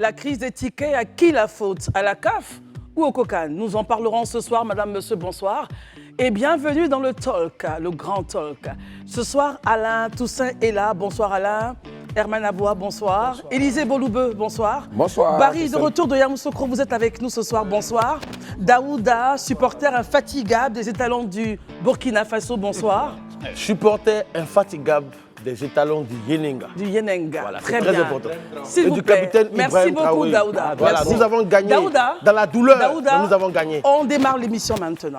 La crise des tickets, à qui la faute? À la CAF ou au COCAN? Nous en parlerons ce soir, madame, monsieur, bonsoir. Et bienvenue dans le talk, le grand talk. Ce soir, Alain Toussaint est là. Bonsoir Alain. Herman Aboua, bonsoir. Élisée Boloubeu, bonsoir. Bonsoir. Barry, de retour de Yamoussoukro, vous êtes avec nous ce soir, bonsoir. Daouda, supporter infatigable des étalons du Burkina Faso, bonsoir. Supporter infatigable des étalons du Yenenga. Du Yenenga, Voilà, très très bien. important. S'il Et vous du plaît. capitaine Merci Ibrahim beaucoup, Traoré. Daouda. Voilà, Merci. nous avons gagné. Daouda, dans la douleur, Daouda, mais nous avons gagné. On démarre l'émission maintenant.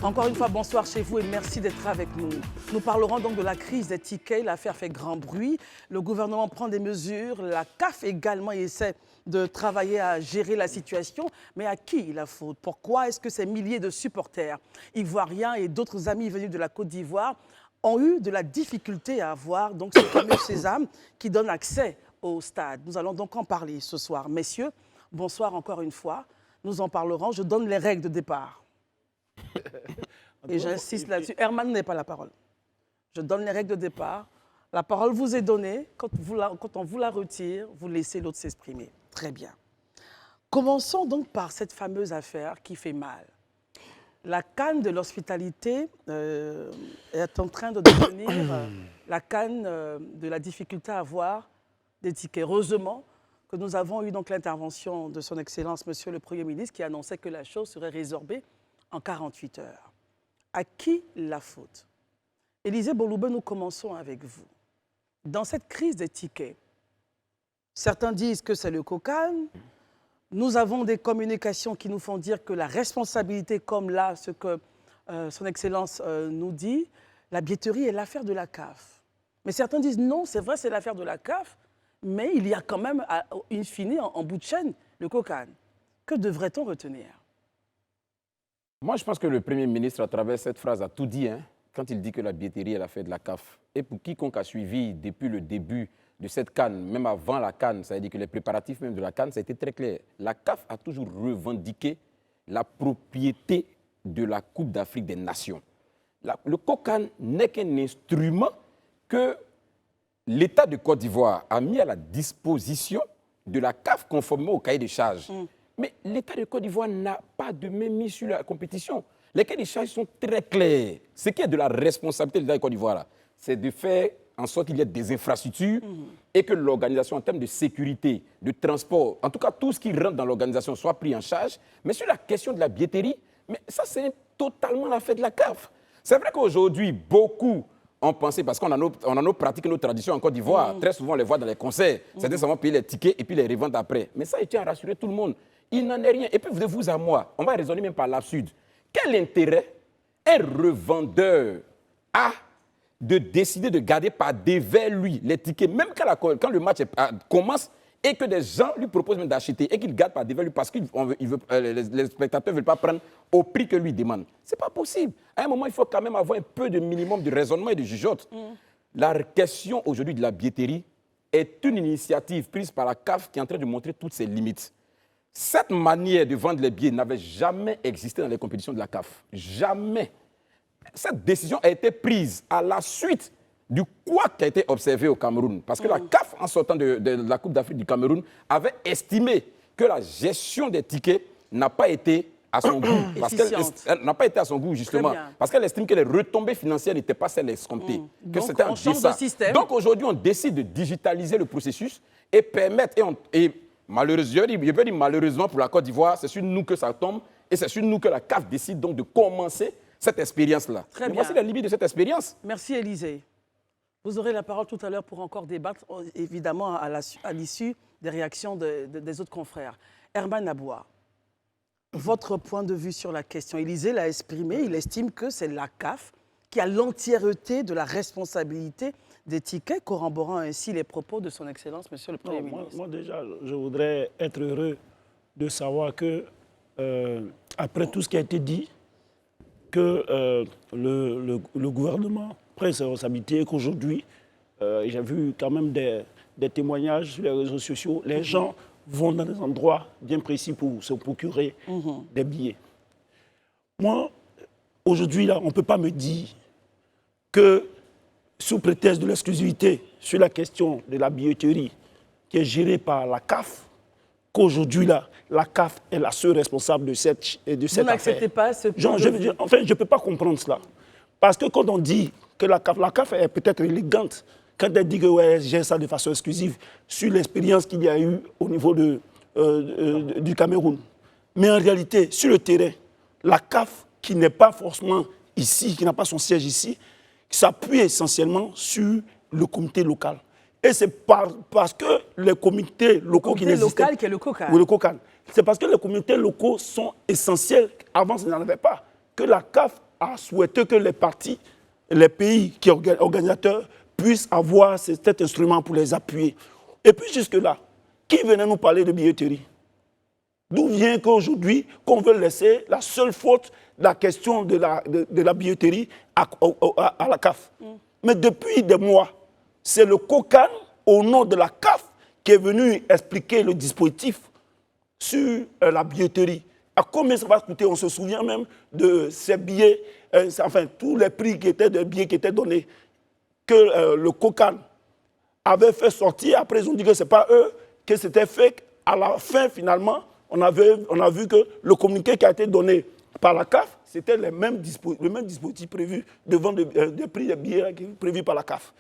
Encore une fois, bonsoir chez vous et merci d'être avec nous. Nous parlerons donc de la crise des tickets. L'affaire fait grand bruit. Le gouvernement prend des mesures. La CAF également essaie de travailler à gérer la situation. Mais à qui la faute? Pourquoi est-ce que ces milliers de supporters ivoiriens et d'autres amis venus de la Côte d'Ivoire ont eu de la difficulté à avoir donc ce fameux sésame qui donne accès au stade? Nous allons donc en parler ce soir. Messieurs, bonsoir encore une fois. Nous en parlerons. Je donne les règles de départ. Et j'insiste là-dessus. Herman n'a pas la parole. Je donne les règles de départ. La parole vous est donnée. Quand on vous la retire, vous laissez l'autre s'exprimer. Très bien. Commençons donc par cette fameuse affaire qui fait mal. La canne de l'hospitalité est en train de devenir la canne de la difficulté à avoir des tickets. Heureusement que nous avons eu donc l'intervention de son Excellence, Monsieur le Premier ministre, qui annonçait que la chose serait résorbée en 48 heures. À qui la faute? Élisée Boloubeu, nous commençons avec vous. Dans cette crise des tickets, certains disent que c'est le COCAN. Nous avons des communications qui nous font dire que la responsabilité, comme là, ce que son Excellence nous dit, la billetterie est l'affaire de la CAF. Mais certains disent non, c'est vrai, c'est l'affaire de la CAF, mais il y a quand même, in fine, en bout de chaîne, le COCAN. Que devrait-on retenir? Moi, je pense que le Premier ministre, à travers cette phrase, a tout dit, hein, quand il dit que la billetterie est l'affaire de la CAF. Et pour quiconque a suivi depuis le début de cette CAN, même avant la CAN, ça veut dire que les préparatifs même de la CAN, ça a été très clair. La CAF a toujours revendiqué la propriété de la Coupe d'Afrique des Nations. Le COCAN n'est qu'un instrument que l'État de Côte d'Ivoire a mis à la disposition de la CAF conformément au cahier de charges. Mais l'État de Côte d'Ivoire n'a pas de mainmise sur la compétition. Les cahiers de charges sont très clairs. Ce qui est de la responsabilité de l'État de Côte d'Ivoire, c'est de faire en sorte qu'il y ait des infrastructures et que l'organisation, en termes de sécurité, de transport, en tout cas tout ce qui rentre dans l'organisation soit pris en charge. Mais sur la question de la billetterie, mais ça c'est totalement l'affaire de la CAF. C'est vrai qu'aujourd'hui, beaucoup ont pensé, parce qu'on a nos pratiques et nos traditions en Côte d'Ivoire, très souvent on les voit dans les concerts, c'est-à-dire seulement payer les tickets et puis les revendre après. Mais ça, il tient à rassurer tout le monde. Il n'en est rien. Et puis, de vous à moi, on va raisonner même par l'absurde. Quel intérêt un revendeur a de décider de garder par devers lui les tickets, même quand le match commence et que des gens lui proposent même d'acheter et qu'il garde par devers lui parce que les spectateurs ne veulent pas prendre au prix que lui demande? Ce n'est pas possible. À un moment, il faut quand même avoir un peu de minimum de raisonnement et de jugeote. La question aujourd'hui de la billetterie est une initiative prise par la CAF qui est en train de montrer toutes ses limites. Cette manière de vendre les billets n'avait jamais existé dans les compétitions de la CAF. Jamais. Cette décision a été prise à la suite du couac qui a été observé au Cameroun. Parce que la CAF, en sortant de la Coupe d'Afrique du Cameroun, avait estimé que la gestion des tickets n'a pas été à son goût. Parce qu'elle n'a pas été à son goût, justement. Parce qu'elle estime que les retombées financières n'étaient pas celles escomptées. Que c'était un dessin. Donc aujourd'hui, on décide de digitaliser le processus et permettre... Malheureusement, je peux dire malheureusement pour la Côte d'Ivoire, c'est sur nous que ça tombe et c'est sur nous que la CAF décide donc de commencer cette expérience-là. Très bien. Voici la limite de cette expérience. Merci Élisée. Vous aurez la parole tout à l'heure pour encore débattre, évidemment à l'issue des réactions des autres confrères. Herman Aboua, votre point de vue sur la question. Élisée l'a exprimé, il estime que c'est la CAF qui a l'entièreté de la responsabilité des tickets, corroborant ainsi les propos de son Excellence, Monsieur le Premier ministre. Moi, déjà, je voudrais être heureux de savoir que, après tout ce qui a été dit, que le gouvernement prend ses responsabilités et qu'aujourd'hui, j'ai vu quand même des des témoignages sur les réseaux sociaux, les gens vont dans des endroits bien précis pour se procurer des billets. Moi, aujourd'hui, là, on ne peut pas me dire que, sous prétexte de l'exclusivité sur la question de la billetterie qui est gérée par la CAF, qu'aujourd'hui, là, la CAF est la seule responsable de cette affaire. Vous n'acceptez pas ce point Je veux dire, enfin, je ne peux pas comprendre cela. Parce que quand on dit que la CAF est peut-être élégante, quand elle dit que ouais, elle gère ça de façon exclusive, sur l'expérience qu'il y a eu au niveau du Cameroun. Mais en réalité, sur le terrain, la CAF, qui n'est pas forcément ici, qui n'a pas son siège ici, s'appuie essentiellement sur le comité local. Et c'est parce que les comités locaux qui n'existaient pas. Le comité local qui est le COCAN. Oui, le COCAN. C'est parce que les comités locaux sont essentiels. Avant, ça n'en avait pas. Que la CAF a souhaité que les partis, les pays qui sont organisateurs, puissent avoir cet instrument pour les appuyer. Et puis jusque-là, qui venait nous parler de billetterie? D'où vient qu'aujourd'hui, qu'on veut laisser la seule faute, la question de la billetterie à la CAF? Mais depuis des mois, c'est le COCAN, au nom de la CAF, qui est venu expliquer le dispositif sur la billetterie. À combien ça va coûter? On se souvient même de ces billets, enfin tous les prix qui étaient des billets qui étaient donnés, que le COCAN avait fait sortir. Après, ils ont dit que ce n'est pas eux, que c'était fait. À la fin, finalement, on a vu que le communiqué qui a été donné par la CAF, c'était le même dispositif prévu de vente des prix des billets prévus par la CAF.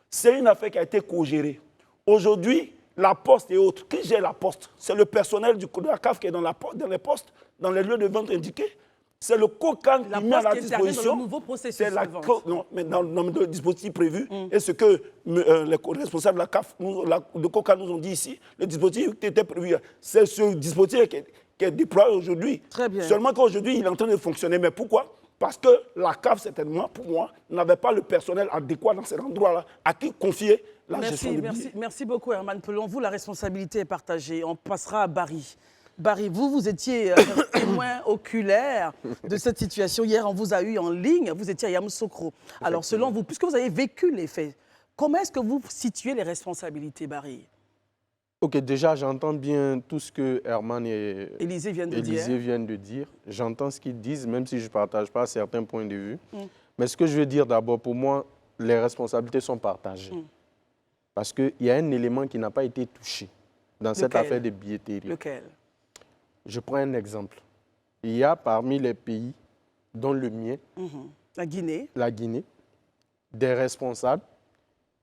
C'est une affaire qui a été co-gérée. Aujourd'hui, la Poste et autres, qui gère la Poste? C'est le personnel de la CAF qui est dans les postes, dans les lieux de vente indiqués. C'est le COCAN qui met à la disposition. Dans le nouveau processus c'est de vente. Non, mais dans le dispositif prévu. Et ce que les responsables de la CAF, de COCAN nous ont dit ici, le dispositif qui était prévu, c'est ce dispositif qui est déployé aujourd'hui. Très bien. Seulement qu'aujourd'hui, il est en train de fonctionner. Mais pourquoi? Parce que la CAF, certainement, pour moi, n'avait pas le personnel adéquat dans cet endroit-là à qui confier la gestion des billets. Merci beaucoup, Herman Pelon. Vous, la responsabilité est partagée. On passera à Barry. Barry, vous étiez témoin oculaire de cette situation. Hier, on vous a eu en ligne. Vous étiez à Yamoussoukro. Alors, selon vous, puisque vous avez vécu les faits, comment est-ce que vous situez les responsabilités, Barry? Ok, déjà, j'entends bien tout ce que Herman et Élisée viennent de dire. J'entends ce qu'ils disent, même si je ne partage pas certains points de vue. Mais ce que je veux dire d'abord, pour moi, les responsabilités sont partagées. Parce qu'il y a un élément qui n'a pas été touché dans cette affaire de billetterie. Lequel? Je prends un exemple. Il y a parmi les pays, dont le mien, la Guinée, des responsables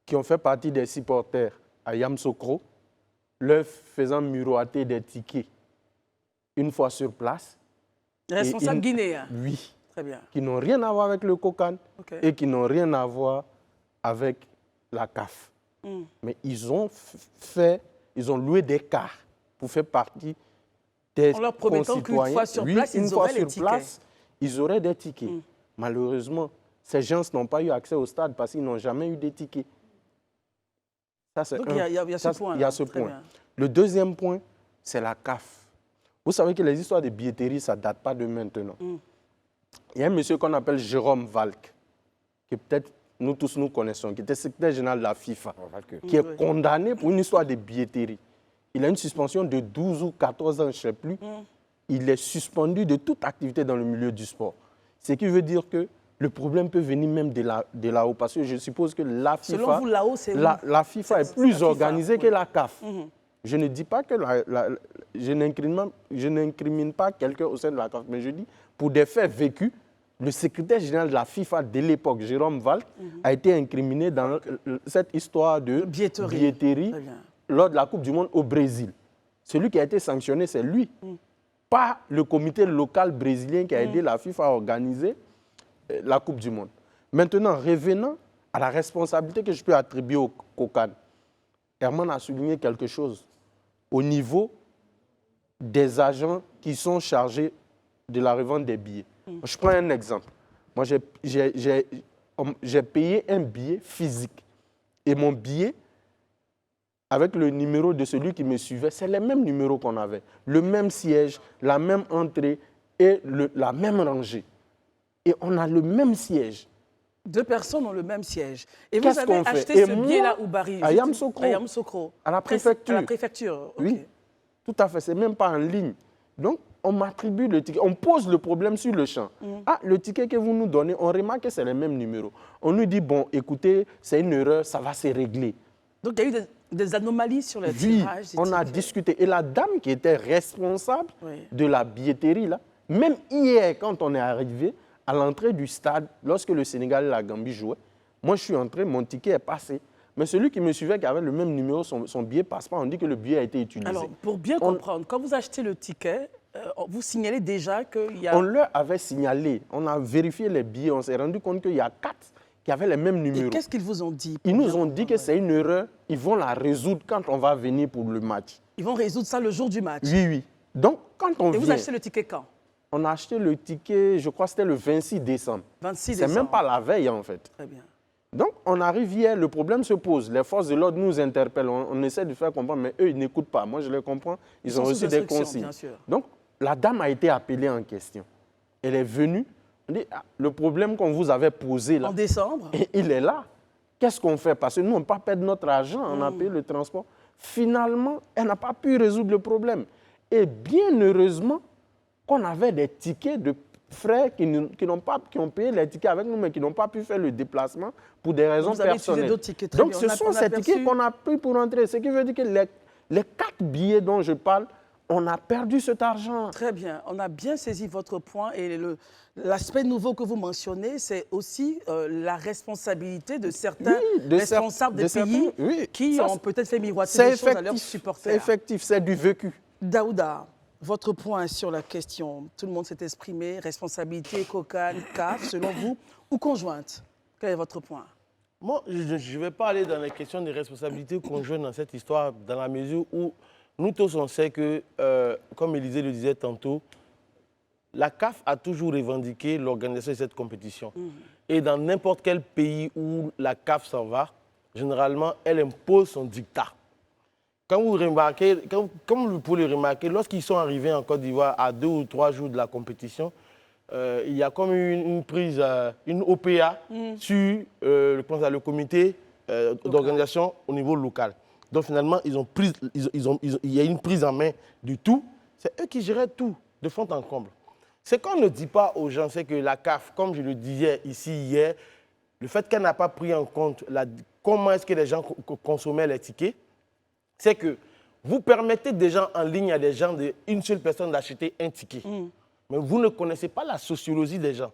qui ont fait partie des supporters à Yamoussoukro, leur faisant miroiter des tickets une fois sur place. Les responsables guinéens? Oui. Très bien. Qui n'ont rien à voir avec le COCAN et qui n'ont rien à voir avec la CAF. Mais ils ont loué des cars pour faire partie des en leur promettant qu'une fois sur place, ils auraient les tickets. Ils auraient des tickets. Malheureusement, ces gens n'ont pas eu accès au stade parce qu'ils n'ont jamais eu de tickets. Ça, c'est donc il y a ce point. Il y a ce point. Le deuxième point, c'est la CAF. Vous savez que les histoires de billetterie, ça ne date pas de maintenant. Il y a un monsieur qu'on appelle Jérôme Valk, que peut-être nous tous nous connaissons, qui était secrétaire général de la FIFA, qui est condamné pour une histoire de billetterie. Il a une suspension de 12 ou 14 ans, je ne sais plus. Il est suspendu de toute activité dans le milieu du sport. Ce qui veut dire que le problème peut venir même de là-haut, parce que je suppose que la FIFA, selon vous, là-haut, c'est la FIFA est plus organisée que la CAF. Je ne dis pas que je n'incrimine pas quelqu'un au sein de la CAF, mais je dis, pour des faits vécus, le secrétaire général de la FIFA de l'époque, Jérôme Valk, a été incriminé dans cette histoire de billetterie lors de la Coupe du Monde au Brésil. Celui qui a été sanctionné, c'est lui, pas le comité local brésilien qui a aidé la FIFA à organiser la Coupe du Monde. Maintenant, revenant à la responsabilité que je peux attribuer au COCAN, Herman a souligné quelque chose au niveau des agents qui sont chargés de la revente des billets. Je prends un exemple. Moi, j'ai payé un billet physique. Et mon billet, avec le numéro de celui qui me suivait, c'est les mêmes numéros qu'on avait. Le même siège, la même entrée et la même rangée. Et on a le même siège. 2 personnes ont le même siège. Et vous Qu'est-ce avez qu'on fait? acheté Et ce moi, billet-là où Barry? à Yamoussoukro. À Yamoussoukro. À la À préfecture. la préfecture, ok. Oui, tout à fait. C'est même pas en ligne. Donc, on m'attribue le ticket. On pose le problème sur le champ. Ah, le ticket que vous nous donnez, on remarque que c'est le même numéro. On nous dit, bon, écoutez, c'est une erreur, ça va se régler. Donc, il y a eu des anomalies sur le Oui, tirage. des on a tickets. discuté. Et la dame qui était responsable Oui. de la billetterie, là, même hier, quand on est arrivé, à l'entrée du stade, lorsque le Sénégal et la Gambie jouaient, moi, je suis entré, mon ticket est passé. Mais celui qui me suivait, qui avait le même numéro, son billet passe pas. On dit que le billet a été utilisé. Alors, pour bien comprendre, quand vous achetez le ticket, vous signalez déjà qu'il y a... On leur avait signalé, on a vérifié les billets, on s'est rendu compte qu'il y a 4 qui avaient les mêmes Et numéros. qu'est-ce qu'ils vous ont dit? Ils pour nous bien ont dit que comprendre? c'est une erreur, ils vont la résoudre quand on va venir pour le match. Ils vont résoudre ça le jour du match. Oui, oui. Donc, quand on Et vous vient, achetez le ticket quand? on a acheté le ticket, je crois que c'était le 26 décembre. 26 C'est décembre. même pas la veille, en fait. Très bien. Donc, on arrive hier, le problème se pose. Les forces de l'ordre nous interpellent. On essaie de faire comprendre, mais eux, ils n'écoutent pas. Moi, je les comprends. Ils sont ont sous reçu des instruction, consignes. bien sûr. Donc, la dame a été appelée en question. Elle est venue. On dit, ah, le problème qu'on vous avait posé là, En décembre? il est là. Qu'est-ce qu'on fait? Parce que nous, on ne peut pas perdre notre argent. On Mm. a payé le transport. Finalement, elle n'a pas pu résoudre le problème. Et bien heureusement qu'on avait des tickets de frères qui ont payé les tickets avec nous, mais qui n'ont pas pu faire le déplacement pour des raisons Vous avez utilisé personnelles. d'autres tickets, très Donc, bien. ce sont ces tickets qu'on a pris pour entrer. Ce qui veut dire que les 4 billets dont je parle, on a perdu cet argent. Très bien. On a bien saisi votre point. Et l'aspect nouveau que vous mentionnez, c'est aussi la responsabilité de certains Oui, de responsables des certains, pays oui. qui Ça, ont peut-être fait miroiter C'est des choses à leurs effectif, supporters. c'est effectif, c'est du vécu. Daouda, votre point sur la question. Tout le monde s'est exprimé. Responsabilité, COCAN, CAF, selon vous, ou conjointe? Quel est votre point? Moi, je ne vais pas aller dans les questions de responsabilité conjointe dans cette histoire, dans la mesure où nous tous, on sait que, comme Élisée le disait tantôt, la CAF a toujours revendiqué l'organisation de cette compétition. Et dans n'importe quel pays où la CAF s'en va, généralement, elle impose son dictat. Quand vous remarquez, comme vous pouvez le remarquer, lorsqu'ils sont arrivés en Côte d'Ivoire à 2 ou 3 jours de la compétition, il y a comme une prise, une OPA sur le comité d'organisation au niveau local. Donc finalement, il y a une prise en main du tout. C'est eux qui géraient tout, de fond en comble. Ce qu'on ne dit pas aux gens, c'est que la CAF, comme je le disais ici hier, le fait qu'elle n'a pas pris en compte comment est-ce que les gens consommaient les tickets, c'est que vous permettez des gens en ligne à des gens, une seule personne d'acheter un ticket. Mais vous ne connaissez pas la sociologie des gens.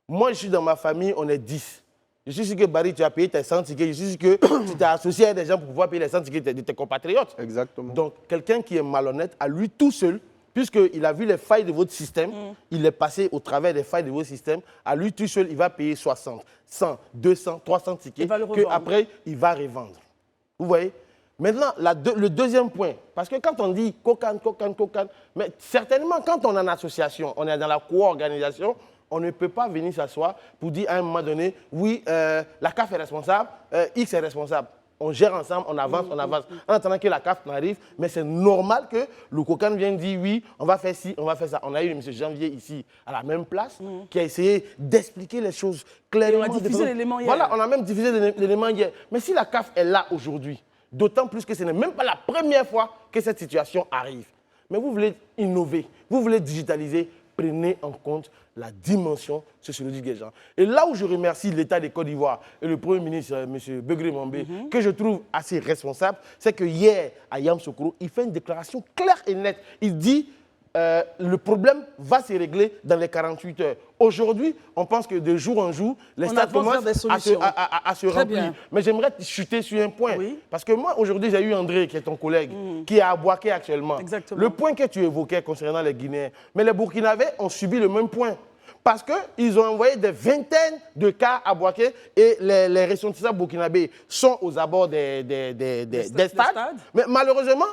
Moi, je suis dans ma famille, on est 10. Je suis sûr que Barry, tu as payé tes 100 tickets. Je suis sûr que tu t'es associé à des gens pour pouvoir payer les 100 tickets de tes compatriotes. Exactement. Donc, quelqu'un qui est malhonnête, à lui tout seul, puisqu'il a vu les failles de votre système, il est passé au travers des failles de votre système, à lui tout seul, il va payer 60, 100, 200, 300 tickets, Il va le revendre. qu'après, il va revendre. Vous voyez? Maintenant, le deuxième point, parce que quand on dit COCAN, mais certainement, quand on est en association, on est dans la co-organisation, on ne peut pas venir s'asseoir pour dire à un moment donné, oui, la CAF est responsable, X est responsable. On gère ensemble, on avance, en attendant que la CAF n'arrive. Mais c'est normal que le COCAN vienne dire, oui, on va faire ci, on va faire ça. On a eu M. Janvier ici, à la même place, qui a essayé d'expliquer les choses clairement. Et on a diffusé l'élément hier. Voilà, on a même diffusé l'élément hier. Mais si la CAF est là aujourd'hui, d'autant plus que ce n'est même pas la première fois que cette situation arrive. Mais vous voulez innover, vous voulez digitaliser, prenez en compte la dimension sociologique des gens. Et là où je remercie l'État de Côte d'Ivoire et le Premier ministre, M. Begré Mambé, que je trouve assez responsable, c'est que hier, à Yamoussoukro, il fait une déclaration claire et nette. Il dit le problème va se régler dans les 48 heures. Aujourd'hui, on pense que de jour en jour, les On stades avance vers commencent des solutions. à se Très remplir. bien. Mais j'aimerais chuter sur un point. Oui. Parce que moi, aujourd'hui, j'ai eu André, qui est ton collègue, qui est à Bouaké actuellement. Exactement. Le point que tu évoquais concernant les Guinéens, mais les Burkinabés ont subi le même point. Parce qu'ils ont envoyé des vingtaines de cas à Bouaké et les ressortissants burkinabés sont aux abords des stades. Mais malheureusement,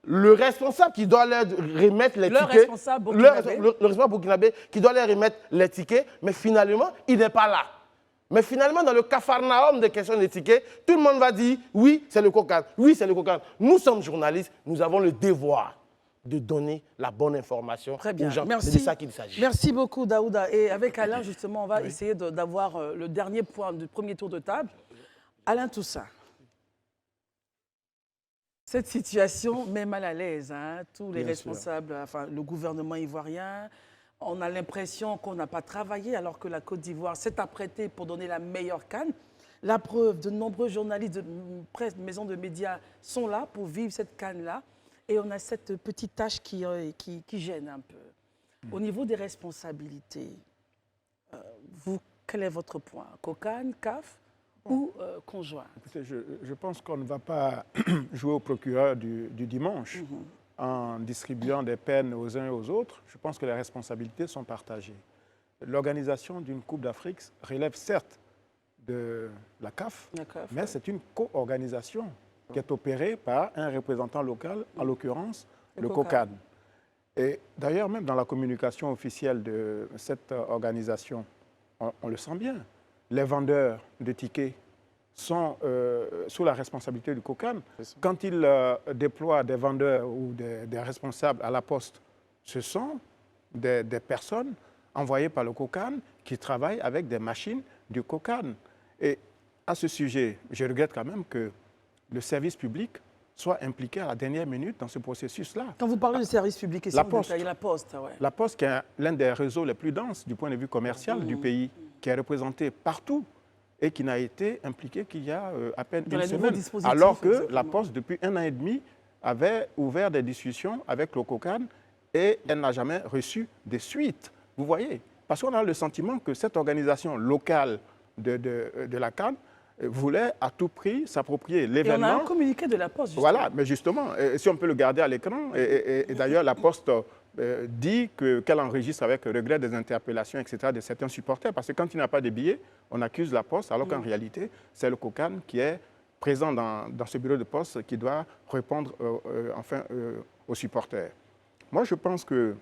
le responsable qui doit leur remettre les tickets, responsable burkinabé. le responsable burkinabé qui doit leur remettre les tickets, mais finalement, il n'est pas là. Mais finalement, dans le capharnaüm des questions des tickets, tout le monde va dire oui, c'est le COCAN, oui, c'est le COCAN. Nous sommes journalistes, nous avons le devoir de donner la bonne information Très bien. aux gens. Merci. C'est de ça qu'il s'agit. Merci beaucoup, Daouda. Et avec Alain, justement, on va essayer d'avoir le dernier point du premier tour de table. Alain Toussaint. Cette situation met mal à l'aise hein, tous les responsables, enfin le gouvernement ivoirien. On a l'impression qu'on n'a pas travaillé alors que la Côte d'Ivoire s'est apprêtée pour donner la meilleure CAN. La preuve, de nombreux journalistes de presse, de maisons de médias sont là pour vivre cette CAN-là. Et on a cette petite tâche qui gêne un peu. Au niveau des responsabilités, vous, quel est votre point? COCAN, CAF ou conjoint? Écoutez, je pense qu'on ne va pas jouer au procureur du dimanche en distribuant des peines aux uns et aux autres. Je pense que les responsabilités sont partagées. L'organisation d'une Coupe d'Afrique relève certes de la CAF, mais c'est une co-organisation qui est opérée par un représentant local, en l'occurrence le COCAN. Et d'ailleurs, même dans la communication officielle de cette organisation, on le sent bien. Les vendeurs de tickets sont sous la responsabilité du COCAN. Quand ils déploient des vendeurs ou des responsables à la poste, ce sont des personnes envoyées par le COCAN qui travaillent avec des machines du COCAN. Et à ce sujet, je regrette quand même que le service public soit impliqué à la dernière minute dans ce processus-là. Quand vous parlez de service public, et la Poste, ouais. La Poste, qui est l'un des réseaux les plus denses du point de vue commercial du pays, qui est représenté partout et qui n'a été impliqué qu'il y a à peine une semaine. Alors que la Poste, depuis 1 an et demi, avait ouvert des discussions avec le COCAN et elle n'a jamais reçu de suite. Vous voyez? Parce qu'on a le sentiment que cette organisation locale de la CAN voulait à tout prix s'approprier l'événement. Et on a un communiqué de la Poste, justement. Voilà, mais justement, si on peut le garder à l'écran, et d'ailleurs la Poste dit qu'elle enregistre avec regret des interpellations, etc., de certains supporters, parce que quand il n'y a pas de billets, on accuse la Poste, alors qu'en réalité, c'est le COCAN qui est présent dans ce bureau de poste qui doit répondre aux supporters. Moi, je pense que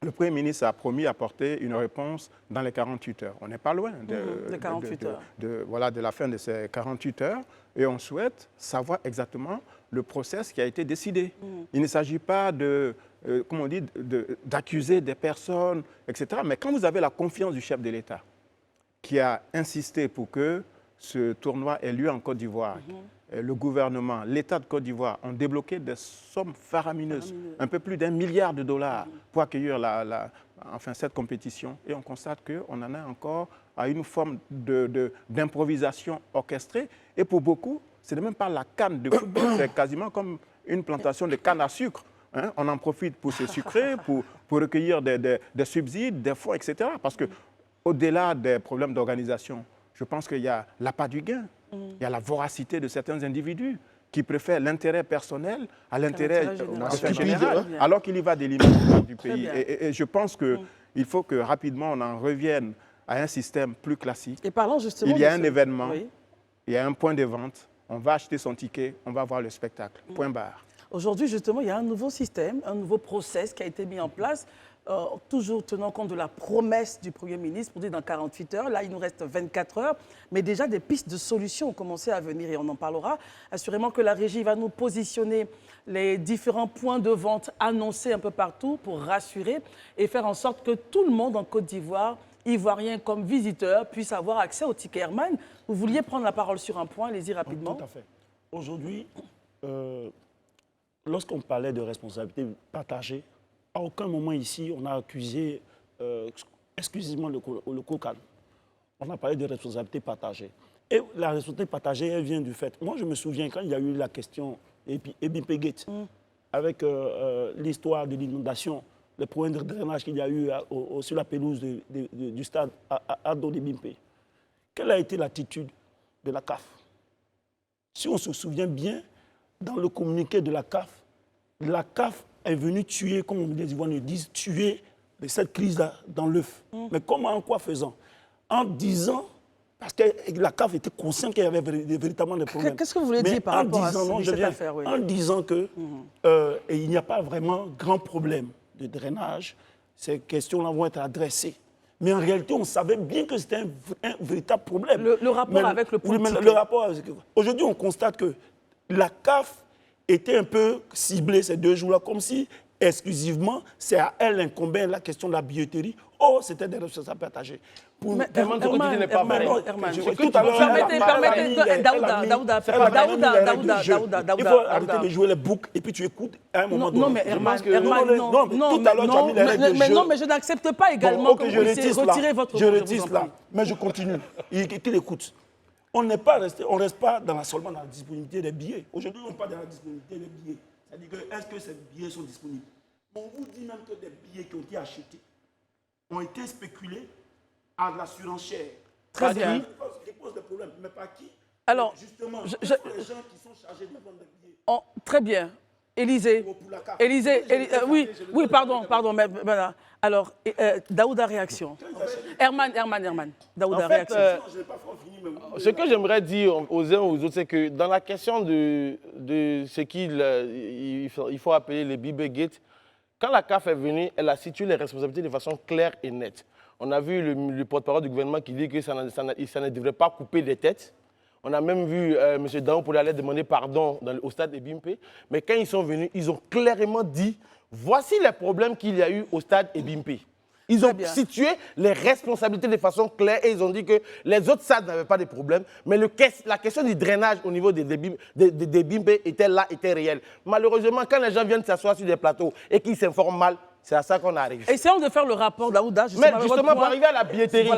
le Premier ministre a promis d'apporter une réponse dans les 48 heures. On n'est pas loin de la fin de ces 48 heures et on souhaite savoir exactement le process qui a été décidé. Il ne s'agit pas d'accuser des personnes, etc. Mais quand vous avez la confiance du chef de l'État qui a insisté pour que ce tournoi ait lieu en Côte d'Ivoire, le gouvernement, l'État de Côte d'Ivoire ont débloqué des sommes faramineuses, un peu plus d'1 milliard de dollars pour accueillir cette compétition. Et on constate qu'on en a encore à une forme d'improvisation orchestrée. Et pour beaucoup, ce n'est même pas la canne de football, c'est quasiment comme une plantation de canne à sucre. Hein? On en profite pour se sucrer, pour recueillir des subsides, des fonds, etc. Parce qu'au-delà des problèmes d'organisation, je pense qu'il y a l'appât du gain. Il y a la voracité de certains individus qui préfèrent l'intérêt personnel à l'intérêt général, alors qu'il y va des limites du pays. Et je pense qu'il faut que rapidement on en revienne à un système plus classique. Et parlons justement il y a un événement, il y a un point de vente, on va acheter son ticket, on va voir le spectacle, point barre. Aujourd'hui, justement, il y a un nouveau système, un nouveau process qui a été mis en place, toujours tenant compte de la promesse du Premier ministre pour dire dans 48 heures. Là, il nous reste 24 heures, mais déjà des pistes de solutions ont commencé à venir et on en parlera. Assurément que la régie va nous positionner les différents points de vente annoncés un peu partout pour rassurer et faire en sorte que tout le monde en Côte d'Ivoire, ivoirien comme visiteur, puisse avoir accès au ticket. Herman, vous vouliez prendre la parole sur un point, allez-y rapidement. Tout à fait. Aujourd'hui, lorsqu'on parlait de responsabilité partagée, à aucun moment ici, on a accusé exclusivement le COCAN. On a parlé de responsabilité partagée. Et la responsabilité partagée, elle vient du fait. Moi, je me souviens quand il y a eu la question Ebimpe Gate, avec l'histoire de l'inondation, le problème de drainage qu'il y a eu sur la pelouse du stade à Ebimpe. Quelle a été l'attitude de la CAF? Si on se souvient bien, dans le communiqué de la CAF est venue tuer, comme les Ivoiriens disent, tuer cette crise-là dans l'œuf. Mais comment, en quoi faisant? En disant, parce que la CAF était consciente qu'il y avait véritablement des problèmes. Qu'est-ce que vous voulez dire par rapport à cette affaire? En disant qu'il n'y a pas vraiment grand problème de drainage, ces questions-là vont être adressées. Mais en réalité, on savait bien que c'était un véritable problème. Le rapport avec le politique. Le rapport. Aujourd'hui, on constate que la CAF était un peu ciblée ces 2 jours-là, comme si exclusivement, c'est à elle incombait la question de la billetterie. Oh, c'était des responsables partagés. Mais Herman, ce que tu dis n'est pas vrai. Tout à l'heure, Daouda, il faut arrêter de jouer les boucs et puis tu écoutes à un moment donné. Non, mais Herman, tout à l'heure, tu as mis les règles de jeu. non, mais je n'accepte pas également que vous retirez votre mot. Je retire là, mais je continue. Qu'il écoute. On ne reste pas seulement dans la disponibilité des billets. Aujourd'hui, on parle de la disponibilité des billets. C'est-à-dire que est-ce que ces billets sont disponibles? On vous dit même que des billets qui ont été achetés ont été spéculés à la surenchère. Très bien. Qui pose des problèmes, mais pas qui? Alors, justement, les gens qui sont chargés de vendre des billets. Très bien. Élisée, oui, pardon, mais voilà. Alors, Daouda, réaction. Herman, Daouda, réaction. Ce que j'aimerais dire aux uns aux autres, c'est que dans la question de ce qu'il faut appeler les Bibe Gate, quand la CAF est venue, elle a situé les responsabilités de façon claire et nette. On a vu le porte-parole du gouvernement qui dit que ça ne devrait pas couper des têtes. On a même vu M. Daon pour aller demander pardon au stade de Bimpe. Mais quand ils sont venus, ils ont clairement dit voici les problèmes qu'il y a eu au stade Bimpe. Ils ont situé les responsabilités de façon claire et ils ont dit que les autres stades n'avaient pas de problème. Mais la question du drainage au niveau des Bimpe était réelle. Malheureusement, quand les gens viennent s'asseoir sur des plateaux et qu'ils s'informent mal, c'est à ça qu'on arrive. Essayons de faire le rapport, Daouda. Mais justement, pour arriver à la billetterie, pour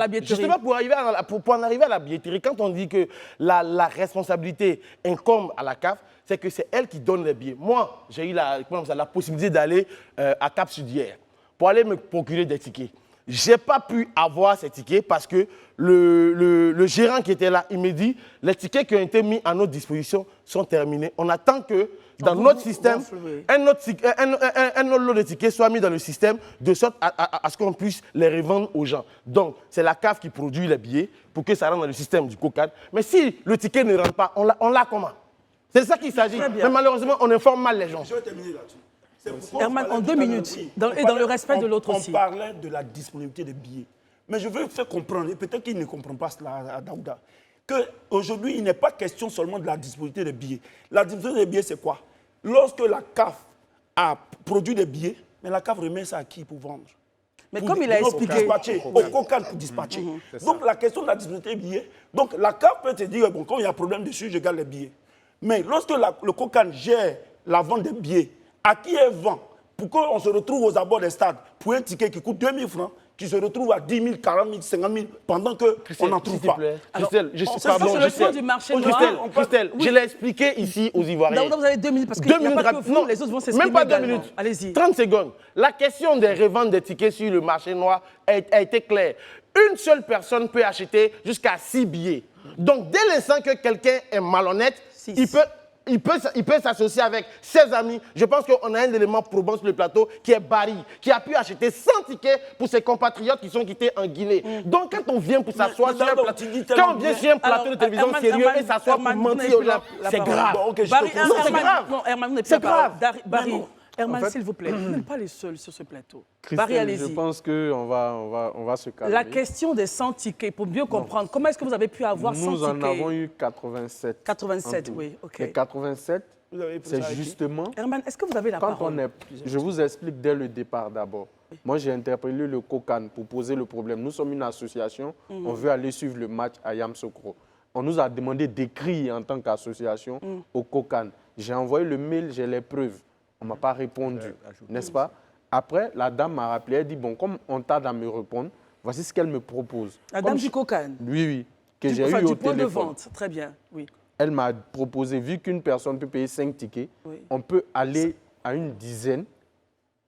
en arriver à la billetterie, quand on dit que la responsabilité incombe à la CAF, c'est que c'est elle qui donne les billets. Moi, j'ai eu la possibilité d'aller à Cap Sud hier pour aller me procurer des tickets. Je n'ai pas pu avoir ces tickets parce que le gérant qui était là, il me dit les tickets qui ont été mis à notre disposition sont terminés. On attend que dans notre système, un autre lot de tickets soit mis dans le système de sorte à ce qu'on puisse les revendre aux gens. Donc, c'est la CAF qui produit les billets pour que ça rentre dans le système du COCAD. Mais si le ticket ne rentre pas, on l'a comment? C'est ça qu'il s'agit. Mais malheureusement, on informe mal les gens. Je vais terminer là-dessus. Herman, en 2 minutes, et dans le respect de l'autre aussi. On parlait de la disponibilité des billets. Mais je veux faire comprendre, et peut-être qu'il ne comprend pas cela à Daouda, qu'aujourd'hui, il n'est pas question seulement de la disponibilité des billets. La disponibilité des billets, c'est quoi? Lorsque la CAF a produit des billets, mais la CAF remet ça à qui pour vendre? Mais comme il a expliqué... Au COCAN pour dispatcher. Donc, la question de la disponibilité des billets, donc la CAF peut te dire, bon, quand il y a un problème dessus, je garde les billets. Mais lorsque le COCAN gère la vente des billets, à qui elle vend? Pour qu'on se retrouve aux abords des stades pour un ticket qui coûte 2 000 francs, qui se retrouve à 10 000, 40 000, 50 000, pendant qu'on n'en trouve pas. Christelle, je l'ai expliqué ici aux Ivoiriens. Daouda, vous avez 2 minutes parce qu'il n'y a pas que vous, les autres vont s'exprimer. Même pas 2 minutes. Allez-y. 30 secondes. La question des reventes des tickets sur le marché noir a été claire. Une seule personne peut acheter jusqu'à 6 billets. Donc, dès l'instant que quelqu'un est malhonnête, il peut s'associer avec ses amis. Je pense qu'on a un élément probant sur le plateau qui est Barry, qui a pu acheter 100 tickets pour ses compatriotes qui sont quittés en Guinée. Donc quand on vient pour s'asseoir sur un plateau, quand on vient sur un plateau de télévision sérieux et s'asseoir pour mentir aux gens, c'est grave. C'est grave. Barry, Herman, s'il vous plaît, vous n'êtes pas les seuls sur ce plateau. Barry, allez-y. Je pense qu'on va se calmer. La question des 100 tickets, pour mieux comprendre, comment est-ce que vous avez pu avoir 100 tickets? Nous en avons eu 87. 87, oui, ok. Les 87, c'est justement... Herman, est-ce que vous avez la parole? Je vous explique dès le départ d'abord. Moi, j'ai interpellé le COCAN pour poser le problème. Nous sommes une association, on veut aller suivre le match à Yamoussoukro. On nous a demandé d'écrire en tant qu'association au COCAN. J'ai envoyé le mail, j'ai les preuves. On ne m'a pas répondu, n'est-ce pas? Après, la dame m'a rappelé, elle dit, bon, comme on tarde à me répondre, voici ce qu'elle me propose. La dame du COCAN? Oui, que j'ai eu au point téléphone. De vente, très bien, oui. Elle m'a proposé, vu qu'une personne peut payer 5 tickets, on peut aller à une dizaine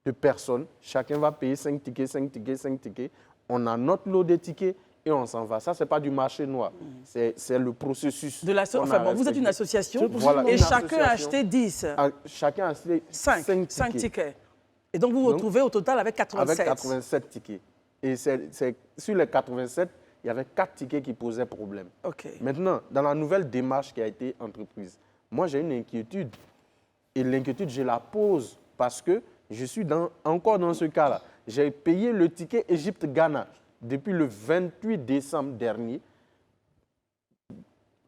de personnes. Chacun va payer 5 tickets, 5 tickets, 5 tickets. On a notre lot de tickets et on s'en va. Ça, ce n'est pas du marché noir. C'est le processus. Vous êtes une association et chacun a acheté 10. Chacun a acheté 5 tickets. Et donc, vous vous retrouvez au total avec 87. Avec 87 tickets. Et sur les 87, il y avait 4 tickets qui posaient problème. Maintenant, dans la nouvelle démarche qui a été entreprise, moi, j'ai une inquiétude. Et l'inquiétude, je la pose parce que je suis encore dans ce cas-là. J'ai payé le ticket Égypte-Ghana depuis le 28 décembre dernier.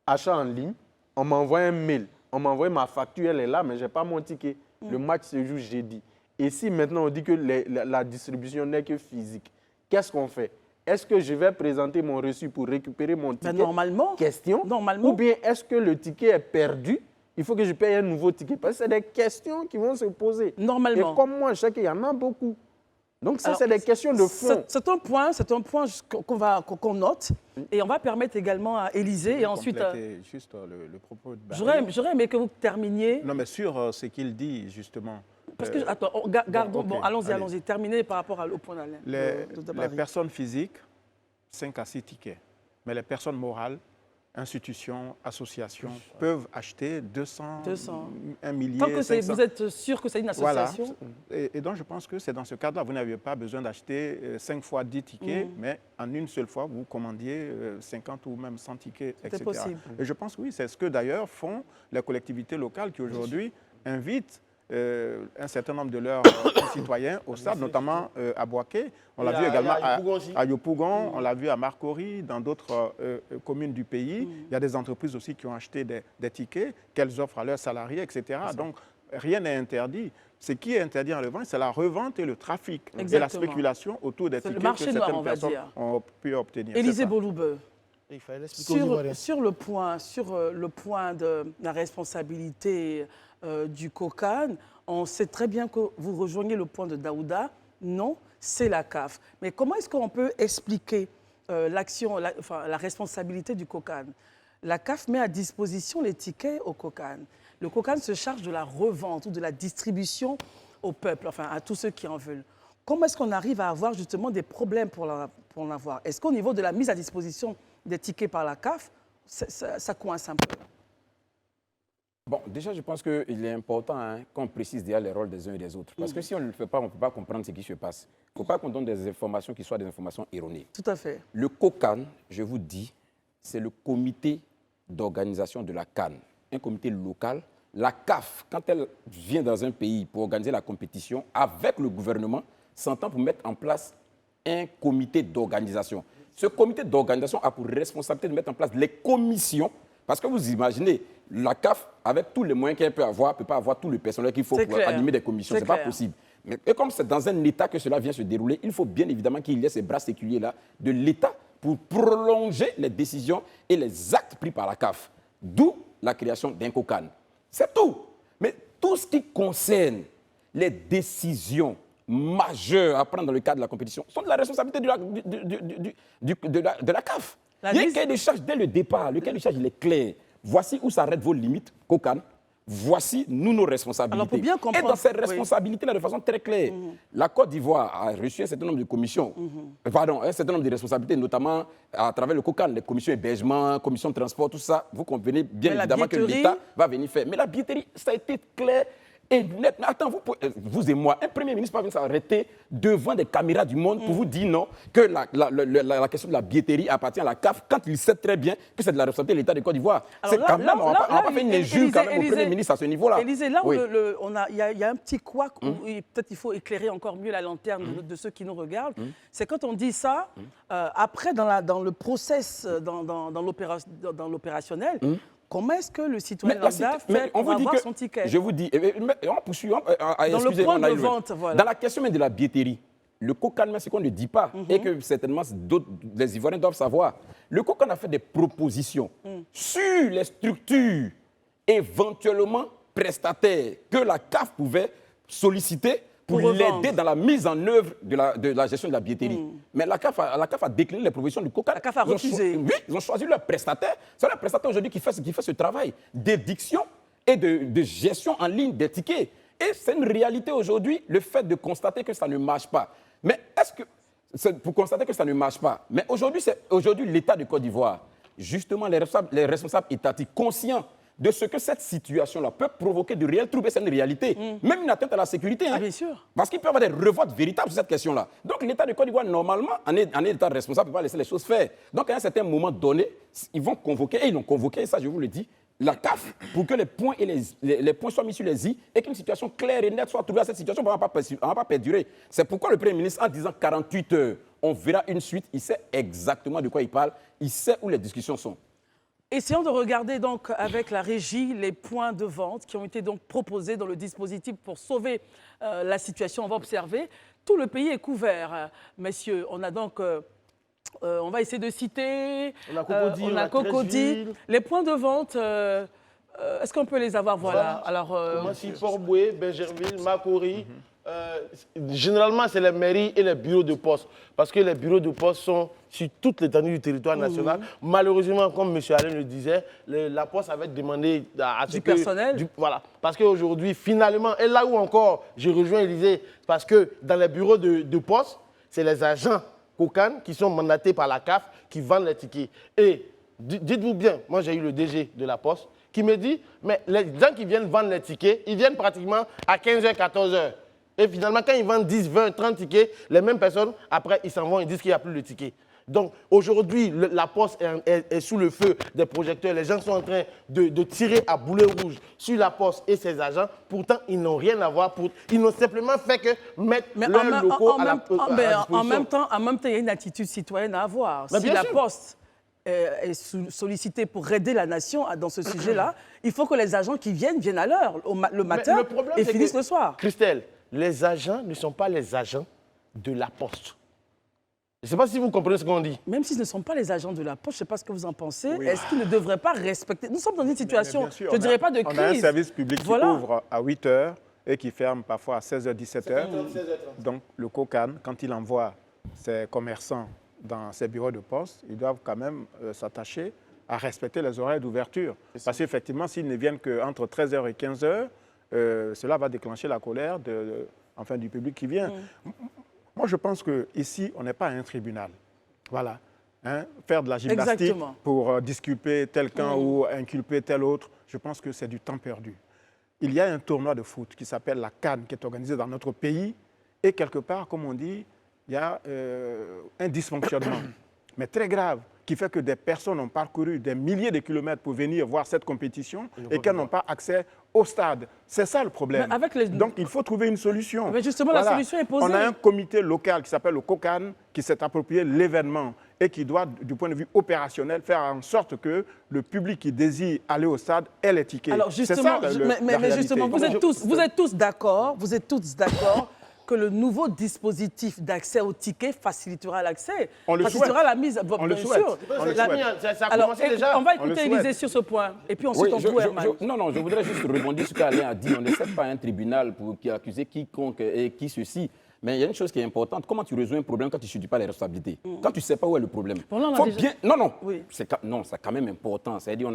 Achat en ligne, on m'a envoyé un mail. On m'a envoyé ma facture, elle est là, mais je n'ai pas mon ticket. Le match se joue jeudi. Et si maintenant on dit que la distribution n'est que physique, qu'est-ce qu'on fait? Est-ce que je vais présenter mon reçu pour récupérer mon ticket? Normalement. Question. Normalement. Ou bien est-ce que le ticket est perdu? Il faut que je paye un nouveau ticket. Parce que c'est des questions qui vont se poser. Normalement. Et comme moi, je sais qu'il y en a beaucoup. Donc ça, c'est des questions de fond. C'est un point qu'on note. Et on va permettre également à Élysée et ensuite... Juste le propos de Barry. J'aurais aimé que vous terminiez. Non, mais sur ce qu'il dit, justement. Parce que, attends, gardons, ok, bon, allons-y, terminez par rapport au point d'Alain. Les personnes physiques, 5 à 6 tickets. Mais les personnes morales, institutions, associations, peuvent acheter 200, 1 millier, Tant que 500. vous êtes sûr que c'est une association. Voilà. Et donc, je pense que c'est dans ce cadre-là, vous n'avez pas besoin d'acheter 5 fois 10 tickets, mais en une seule fois, vous commandiez 50 ou même 100 tickets, etc. C'est possible. Et je pense que oui, c'est ce que d'ailleurs font les collectivités locales qui aujourd'hui invitent un certain nombre de leurs concitoyens au stade, notamment à Boaké. On l'a vu également à Yopougon, on l'a vu à Marcory, dans d'autres communes du pays. Il y a des entreprises aussi qui ont acheté des tickets qu'elles offrent à leurs salariés, etc. Donc, rien n'est interdit. Ce qui est interdit en revanche, c'est la revente et le trafic et la spéculation autour des tickets que certaines personnes ont pu obtenir. Élysée Boloube, Il fallait l'expliquer aux Ivoiriens. sur le point de la responsabilité du COCAN, on sait très bien que vous rejoignez le point de Daouda. Non, c'est la CAF. Mais comment est-ce qu'on peut expliquer la responsabilité du COCAN? La CAF met à disposition les tickets au COCAN. Le COCAN se charge de la revente ou de la distribution au peuple, enfin à tous ceux qui en veulent. Comment est-ce qu'on arrive à avoir justement des problèmes pour en avoir? Est-ce qu'au niveau de la mise à disposition des tickets par la CAF, ça coince un peu? Bon, déjà, je pense qu'il est important qu'on précise déjà les rôles des uns et des autres. Parce que si on ne le fait pas, on ne peut pas comprendre ce qui se passe. Il ne faut pas qu'on donne des informations qui soient des informations erronées. Tout à fait. Le COCAN, je vous dis, c'est le comité d'organisation de la CAN, un comité local. La CAF, quand elle vient dans un pays pour organiser la compétition, avec le gouvernement, s'entend pour mettre en place un comité d'organisation. Ce comité d'organisation a pour responsabilité de mettre en place les commissions, parce que vous imaginez, la CAF, avec tous les moyens qu'elle peut avoir, ne peut pas avoir tout le personnel qu'il faut pour animer des commissions. Ce n'est pas possible. Et comme c'est dans un État que cela vient se dérouler, il faut bien évidemment qu'il y ait ces bras séculiers-là de l'État pour prolonger les décisions et les actes pris par la CAF. D'où la création d'un COCAN. C'est tout. Mais tout ce qui concerne les décisions majeures à prendre dans le cadre de la compétition sont de la responsabilité de la CAF. Il y a un cahier de charge dès le départ. Le cahier de charge, il est clair. Voici où s'arrêtent vos limites, COCAN. Voici, nous, nos responsabilités. Alors, pour bien comprendre, et dans ces responsabilités-là, de façon très claire, la Côte d'Ivoire a reçu un certain nombre de commissions, pardon, un certain nombre de responsabilités, notamment à travers le COCAN, les commissions hébergement, commissions de transport, tout ça. Vous comprenez bien évidemment que l'État va venir faire. Mais la billetterie, ça a été clair et net. Mais attends, vous et moi, un Premier ministre va venir s'arrêter devant des caméras du monde pour vous dire non, que la question de la billetterie appartient à la CAF, quand il sait très bien que c'est de la responsabilité de l'État de Côte d'Ivoire. C'est quand même, on n'a pas fait une injure quand même au Premier ministre à ce niveau-là. Élysée, là où il y a un petit couac, où peut-être il faut éclairer encore mieux la lanterne de ceux qui nous regardent, c'est quand on dit ça, après dans le process, dans l'opérationnel, comment est-ce que le citoyen lambda fait pour avoir son ticket? Je vous dis, on poursuit, dans le point de vente, voilà. Dans la question même de la billetterie, le COCAN, c'est qu'on ne dit pas, et que certainement les Ivoiriens doivent savoir. Le COCAN a fait des propositions sur les structures éventuellement prestataires que la CAF pouvait solliciter pour l'aider dans la mise en œuvre de la gestion de la billetterie. Mais la CAF a décliné les propositions du COCAN. La CAF a refusé. Oui, ils ont choisi leur prestataire. C'est leur prestataire aujourd'hui qui fait ce travail d'édiction et de gestion en ligne des tickets. Et c'est une réalité aujourd'hui, le fait de constater que ça ne marche pas. Mais est-ce que, c'est pour constater que ça ne marche pas, mais aujourd'hui, c'est l'État de Côte d'Ivoire, justement les responsables étatiques, conscients de ce que cette situation-là peut provoquer de réels troubles, c'est une réalité. Même une atteinte à la sécurité. Ah, bien sûr. Parce qu'il peut y avoir des revotes véritables sur cette question-là. Donc l'État de Côte d'Ivoire, normalement, en état responsable, ne peut pas laisser les choses faire. Donc à un certain moment donné, ils vont convoquer, et ils l'ont convoqué, ça je vous le dis, la CAF, pour que les points, les points soient mis sur les i et qu'une situation claire et nette soit trouvée à cette situation, on ne va pas perdurer. C'est pourquoi le Premier ministre, en disant 48 heures, on verra une suite, il sait exactement de quoi il parle, il sait où les discussions sont. Essayons de regarder donc avec la régie les points de vente qui ont été donc proposés dans le dispositif pour sauver la situation. On va observer. Tout le pays est couvert, messieurs. On a donc... on va essayer de citer. On a Cocody, on a Cocody. Les points de vente, est-ce qu'on peut les avoir? Voilà. Alors, Koumassi, Port-Boué, Bergerville, Makori. Généralement, c'est les mairies et les bureaux de poste. Parce que les bureaux de poste sont sur toute l'étendue du territoire national. Malheureusement, comme M. Alain le disait, la poste avait demandé à du personnel. Voilà. Parce qu'aujourd'hui, finalement, et là où encore, je rejoins Élysée, parce que dans les bureaux de poste, c'est les agents COCAN qui sont mandatés par la CAF qui vendent les tickets. Et dites-vous bien, moi j'ai eu le DG de la Poste qui me dit, mais les gens qui viennent vendre les tickets, ils viennent pratiquement à 15h, 14h. Et finalement, quand ils vendent 10, 20, 30 tickets, les mêmes personnes, après, ils s'en vont, ils disent qu'il n'y a plus de tickets. Donc, aujourd'hui, la Poste est sous le feu des projecteurs. Les gens sont en train de tirer à boulet rouge sur la Poste et ses agents. Pourtant, ils n'ont rien à voir. Ils n'ont simplement fait que mettre leurs locaux à la disposition. En même temps, il y a une attitude citoyenne à avoir. Mais si bien la sûr. Poste est sollicitée pour aider la nation dans ce sujet-là, il faut que les agents qui viennent à l'heure, le matin, le problème, et c'est finissent que, le soir. Christelle, les agents ne sont pas les agents de la Poste. Je ne sais pas si vous comprenez ce qu'on dit. Même s'ils ne sont pas les agents de la Poste, je ne sais pas ce que vous en pensez, est-ce qu'ils ne devraient pas respecter... Nous sommes dans une situation, bien sûr, je ne dirais pas de crise. On a un service public qui Voilà. ouvre à 8 h et qui ferme parfois à 16 h, 17 h. 16h30. Donc, le COCAN, quand il envoie ses commerçants dans ses bureaux de poste, ils doivent quand même s'attacher à respecter les horaires d'ouverture. Parce qu'effectivement, s'ils ne viennent qu'entre 13 h et 15 h, cela va déclencher la colère du public qui vient. Moi, je pense qu'ici, on n'est pas un tribunal. Voilà. Faire de la gymnastique Exactement. pour disculper tel camp ou inculper tel autre, je pense que c'est du temps perdu. Il y a un tournoi de foot qui s'appelle la CAN, qui est organisé dans notre pays. Et quelque part, comme on dit, il y a un dysfonctionnement, mais très grave, qui fait que des personnes ont parcouru des milliers de kilomètres pour venir voir cette compétition et qu'elles n'ont pas accès au stade. C'est ça le problème. Mais avec les... Donc, il faut trouver une solution. Mais justement, la solution est posée. On a un comité local qui s'appelle le COCAN, qui s'est approprié l'événement et qui doit, du point de vue opérationnel, faire en sorte que le public qui désire aller au stade ait les tickets. Alors justement, mais justement, vous êtes tous d'accord que le nouveau dispositif d'accès au ticket facilitera l'accès, facilitera la mise... On le souhaite. Ça a Alors, commencé déjà. on va écouter Élysée sur ce point, et puis ensuite on vous, Herman. Non, je voudrais juste rebondir sur ce qu'Alain a dit. On ne sait pas un tribunal qui a accusé quiconque et qui ceci. Mais il y a une chose qui est importante. Comment tu résous un problème quand tu ne subis pas les responsabilités? Quand tu ne sais pas où est le problème. Oui. C'est quand même important. C'est-à-dire on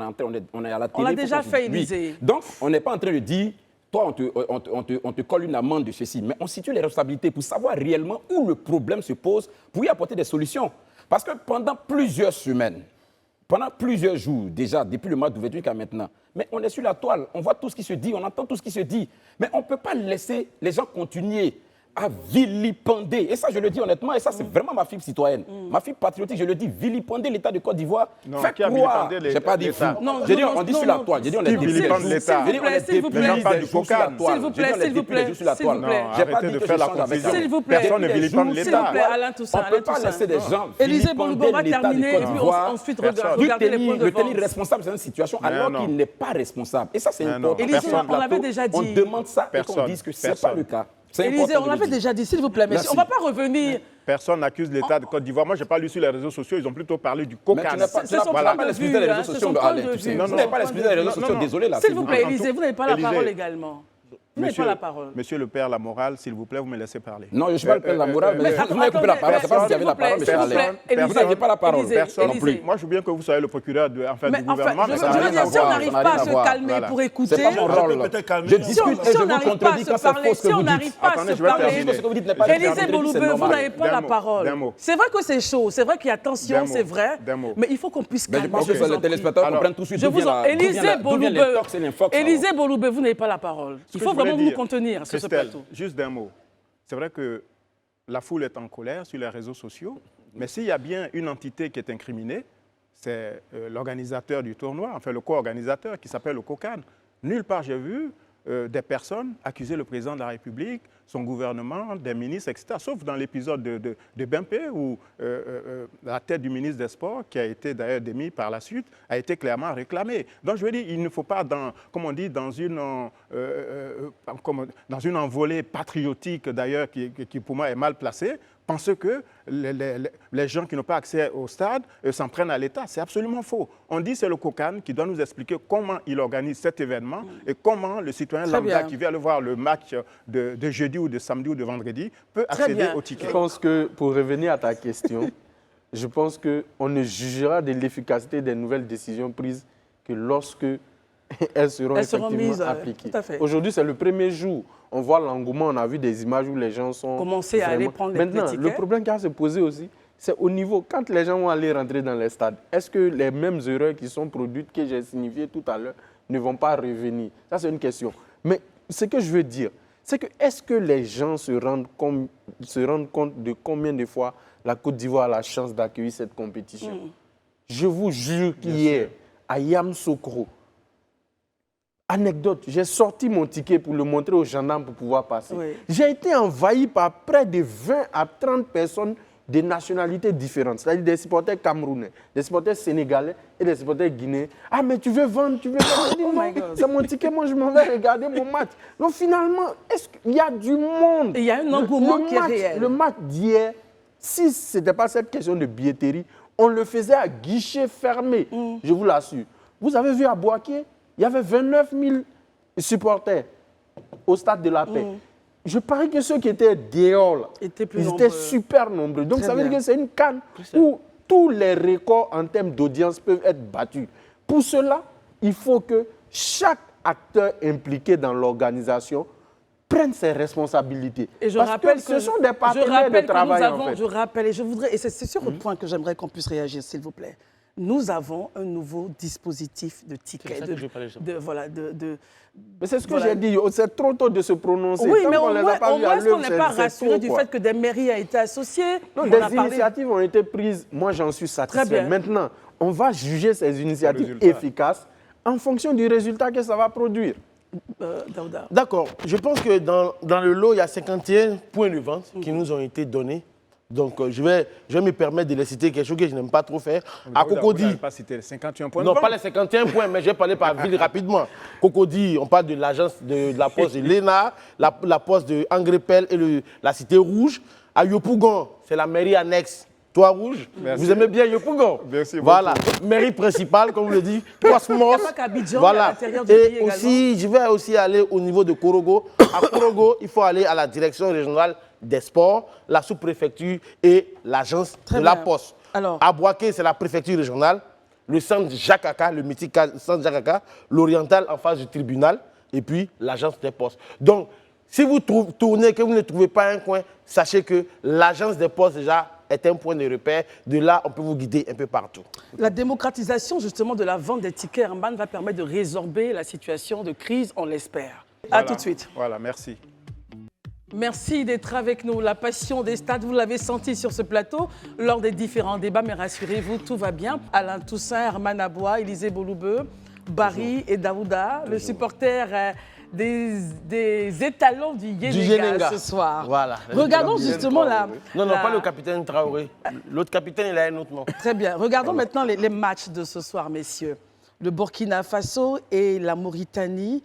est à la télé. On l'a déjà fait, Élysée. Oui. Donc, on n'est pas en train de dire... Toi, on te colle une amende de ceci, mais on situe les responsabilités pour savoir réellement où le problème se pose, pour y apporter des solutions. Parce que pendant plusieurs semaines, pendant plusieurs jours, déjà, depuis le mois d'ouverture jusqu'à maintenant, mais on est sur la toile, on voit tout ce qui se dit, on entend tout ce qui se dit, mais on ne peut pas laisser les gens continuer à vilipender. Et ça, je le dis honnêtement, et ça, c'est vraiment ma fibre citoyenne. Ma fibre patriotique, je le dis, vilipender l'État de Côte d'Ivoire. Fait croire. Je n'ai pas dit fou. On dit sur la toile. Je dis, on est vilipende l'État. S'il vous plaît, s'il vous plaît. Arrêtez de faire la confusion. S'il vous plaît. Personne ne vilipende S'il vous l'État. plaît, Alain Toussaint. On ne peut pas laisser des gens Élysée Boulou, on va vilipender l'État terminer, de et Côte puis d'Ivoire. ensuite regarder les points de Le tenir vente. responsable de cette situation alors qu'il n'est pas responsable. Et ça, c'est important. Élysée, on l'avait déjà dit. On demande ça et qu'on dise que ce n'est pas le cas. Élysée, on l'avait déjà dit, s'il vous plaît, mais on ne va pas revenir. Personne n'accuse l'État de Côte d'Ivoire. Moi, je n'ai pas lu sur les réseaux sociaux, ils ont plutôt parlé du COCAN. Tu n'as pas l'esprit des réseaux sociaux, Alain. Vous n'avez pas l'esprit des réseaux sociaux, désolé là. S'il vous plaît, Élysée, vous n'avez pas la parole également. Vous n'avez pas la parole. Monsieur le père, la morale, s'il vous plaît, vous me laissez parler. Non, je ne suis pas le père de la morale, mais vous m'avez coupé la parole. C'est pas vous qui avez la parole, monsieur Alain. Vous n'avez pas la parole. Personne non plus. Moi, je veux bien que vous soyez le procureur du gouvernement. Je veux dire, si on n'arrive pas à se calmer pour écouter... C'est pas mon rôle. Je discute et je vous contredis quand c'est faux ce que Si on vous n'arrive dites. pas à se parler... Élysée Bouloubé, vous n'avez pas la parole. C'est vrai que c'est chaud, c'est vrai qu'il y a tension, c'est vrai, mais il faut qu'on puisse calmer. Je pense que les téléspectateurs comprennent tout de suite. Élysée Bouloubé, vous n'avez pas la parole. Il faut vraiment vous contenir sur ce plateau. Juste d'un mot. C'est vrai que la foule est en colère sur les réseaux sociaux, mais s'il y a bien une entité qui est incriminée, c'est l'organisateur du tournoi, enfin le co-organisateur qui s'appelle le COCAN. Nulle part j'ai vu des personnes accuser le président de la République, son gouvernement, des ministres, etc. Sauf dans l'épisode de Bempé, où la tête du ministre des Sports, qui a été d'ailleurs démis par la suite, a été clairement réclamée. Donc je veux dire, il ne faut pas, comme on dit, dans une envolée patriotique d'ailleurs, qui pour moi est mal placée, penser que les gens qui n'ont pas accès au stade s'en prennent à l'État. C'est absolument faux. On dit que c'est le COCAN qui doit nous expliquer comment il organise cet événement et comment le citoyen lambda qui vient aller voir le match de jeudi ou de samedi ou de vendredi peut accéder au ticket. Je pense que, pour revenir à ta question, je pense qu'on ne jugera de l'efficacité des nouvelles décisions prises que lorsque elles seront effectivement appliquées. Aujourd'hui, c'est le premier jour. On voit l'engouement, on a vu des images où les gens sont... Commencer à aller prendre les tickets. Maintenant, le problème qui va se poser aussi, c'est au niveau, quand les gens vont aller rentrer dans les stades, est-ce que les mêmes erreurs qui sont produites, que j'ai signifiées tout à l'heure, ne vont pas revenir? Ça, c'est une question. Mais ce que je veux dire, c'est que est-ce que les gens se rendent compte de combien de fois la Côte d'Ivoire a la chance d'accueillir cette compétition? Je vous jure qu'hier, à Yamoussoukro, anecdote, j'ai sorti mon ticket pour le montrer aux gendarmes pour pouvoir passer. Oui. J'ai été envahi par près de 20 à 30 personnes de nationalités différentes, c'est-à-dire des supporters camerounais, des supporters sénégalais et des supporters guinéens. Ah, mais tu veux vendre, tu veux vendre. C'est mon ticket, moi je m'en vais regarder mon match. Donc finalement, est-ce qu'il y a du monde? Il y a un engouement qui est réel. Le match d'hier, si ce n'était pas cette question de billetterie, on le faisait à guichet fermé, je vous l'assure. Vous avez vu à Boaké, il y avait 29 000 supporters au stade de la Paix. Je parie que ceux qui étaient dehors, là, ils étaient super nombreux. Donc ça veut dire que c'est une CAN où tous les records en termes d'audience peuvent être battus. Pour cela, il faut que chaque acteur impliqué dans l'organisation prenne ses responsabilités. Et je Parce rappelle que ce sont des partenaires de travail, en fait. Je rappelle, et je voudrais, et c'est sur le point que j'aimerais qu'on puisse réagir, s'il vous plaît. Nous avons un nouveau dispositif de tickets. Mais c'est ce que j'ai dit, c'est trop tôt de se prononcer. Oui, mais au moins, est-ce qu'on n'est pas rassuré du fait que des mairies ont été associées? Non, des initiatives ont été prises. Moi, j'en suis satisfait. Maintenant, on va juger ces initiatives efficaces en fonction du résultat que ça va produire. Daouda. D'accord. Je pense que dans le lot, il y a 51 points de vente qui nous ont été donnés. Donc, je vais me permettre de les citer, quelque chose que je n'aime pas trop faire. À Cocody. Vous n'avez pas cité les 51 points Non, pas les 51 points, mais je vais parler par ville rapidement. Cocody, on parle de l'agence de la poste de l'ENA, la poste de Angrepel et la Cité Rouge. À Yopougon, c'est la mairie annexe Toit Rouge. Merci. Vous aimez bien Yopougon? Merci. Voilà. Mairie principale, comme vous le dites, Cosmos. Voilà. Et aussi, je vais aussi aller au niveau de Korogo. À Korogo, il faut aller à la direction régionale des sports, la sous-préfecture et l'agence de la Poste. Alors, à Boaké, c'est la préfecture régionale, le centre Jacques-Aka, le mythique centre Jacques-Aka, l'oriental en face du tribunal, et puis l'agence des Postes. Donc, si vous tournez, que vous ne trouvez pas un coin, sachez que l'agence des Postes, déjà, est un point de repère. De là, on peut vous guider un peu partout. La démocratisation, justement, de la vente des tickets Herman va permettre de résorber la situation de crise, on l'espère. Voilà. À tout de suite. Voilà, merci. Merci d'être avec nous. La passion des stades, vous l'avez senti sur ce plateau lors des différents débats, mais rassurez-vous, tout va bien. Alain Toussaint, Herman Aboua, Élisée Bouloubeu, Barry et Daouda, le supporter des étalons du Yénéga ce soir. Voilà. Regardons justement Non, pas le capitaine Traoré. L'autre capitaine, il a un autre nom. Très bien. Regardons maintenant les matchs de ce soir, messieurs. Le Burkina Faso et la Mauritanie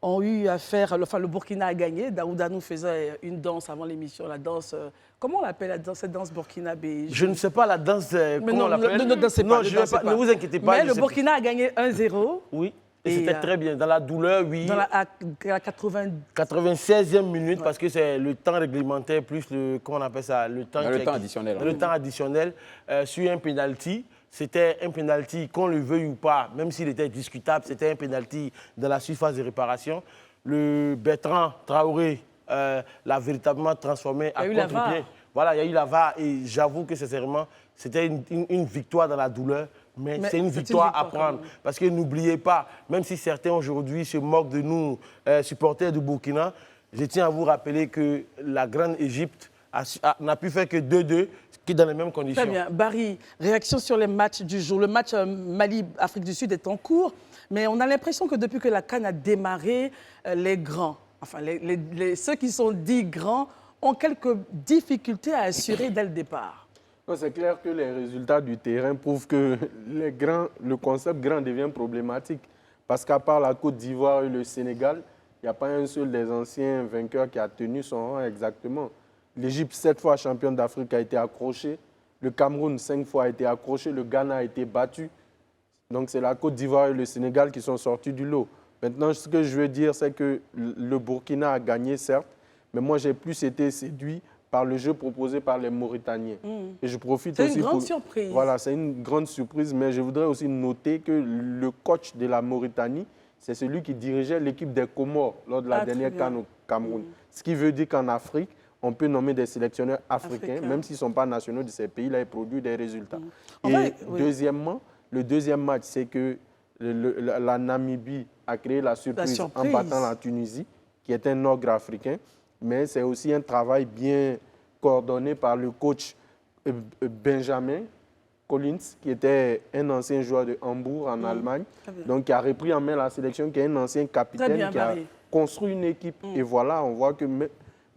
ont eu à faire, enfin le Burkina a gagné. Daouda nous faisait une danse avant l'émission, la danse, comment on l'appelle cette danse burkinabé? Je ne sais pas la danse, comment on l'appelle? Ne dansez pas, ne vous inquiétez pas. Mais le Burkina a gagné 1-0. Oui, et c'était très bien, dans la douleur, oui. Dans la 96e minute, ouais. Parce que c'est le temps réglementaire plus le, comment on appelle ça, le temps additionnel. Le temps additionnel sur un penalty. C'était un penalty, qu'on le veuille ou pas, même s'il était discutable, c'était un penalty dans la surface de réparation. Le Bertrand Traoré l'a véritablement transformé à contre-pied. Voilà, il y a eu la VAR et j'avoue que sincèrement, c'était une victoire dans la douleur, mais c'est une victoire à prendre. Parce que n'oubliez pas, même si certains aujourd'hui se moquent de nous, supporters du Burkina, je tiens à vous rappeler que la Grande Égypte n'a pu faire que 2-2. qui est dans les mêmes conditions. Très bien. Barry, réaction sur les matchs du jour. Le match Mali-Afrique du Sud est en cours, mais on a l'impression que depuis que la CAN a démarré, les grands, enfin ceux qui sont dits grands, ont quelques difficultés à assurer dès le départ. C'est clair que les résultats du terrain prouvent que le concept grand devient problématique. Parce qu'à part la Côte d'Ivoire et le Sénégal, il n'y a pas un seul des anciens vainqueurs qui a tenu son rang exactement. L'Égypte, 7 fois championne d'Afrique, a été accrochée. Le Cameroun, 5 fois a été accroché. Le Ghana a été battu. Donc c'est la Côte d'Ivoire et le Sénégal qui sont sortis du lot. Maintenant, ce que je veux dire, c'est que le Burkina a gagné, certes, mais moi, j'ai plus été séduit par le jeu proposé par les Mauritaniens. Et je profite aussi C'est une grande surprise. Voilà, c'est une grande surprise, mais je voudrais aussi noter que le coach de la Mauritanie, c'est celui qui dirigeait l'équipe des Comores lors de la dernière CAN au Cameroun. Ce qui veut dire qu'en Afrique, on peut nommer des sélectionneurs africains, même s'ils ne sont pas nationaux de ces pays-là, et produisent des résultats. Deuxièmement, le deuxième match, c'est que la Namibie a créé la surprise en battant la Tunisie, qui est un nord-africain. Mais c'est aussi un travail bien coordonné par le coach Benjamin Collins, qui était un ancien joueur de Hambourg en Allemagne, donc qui a repris en main la sélection, qui est un ancien capitaine, qui a construit une équipe. Et voilà, on voit que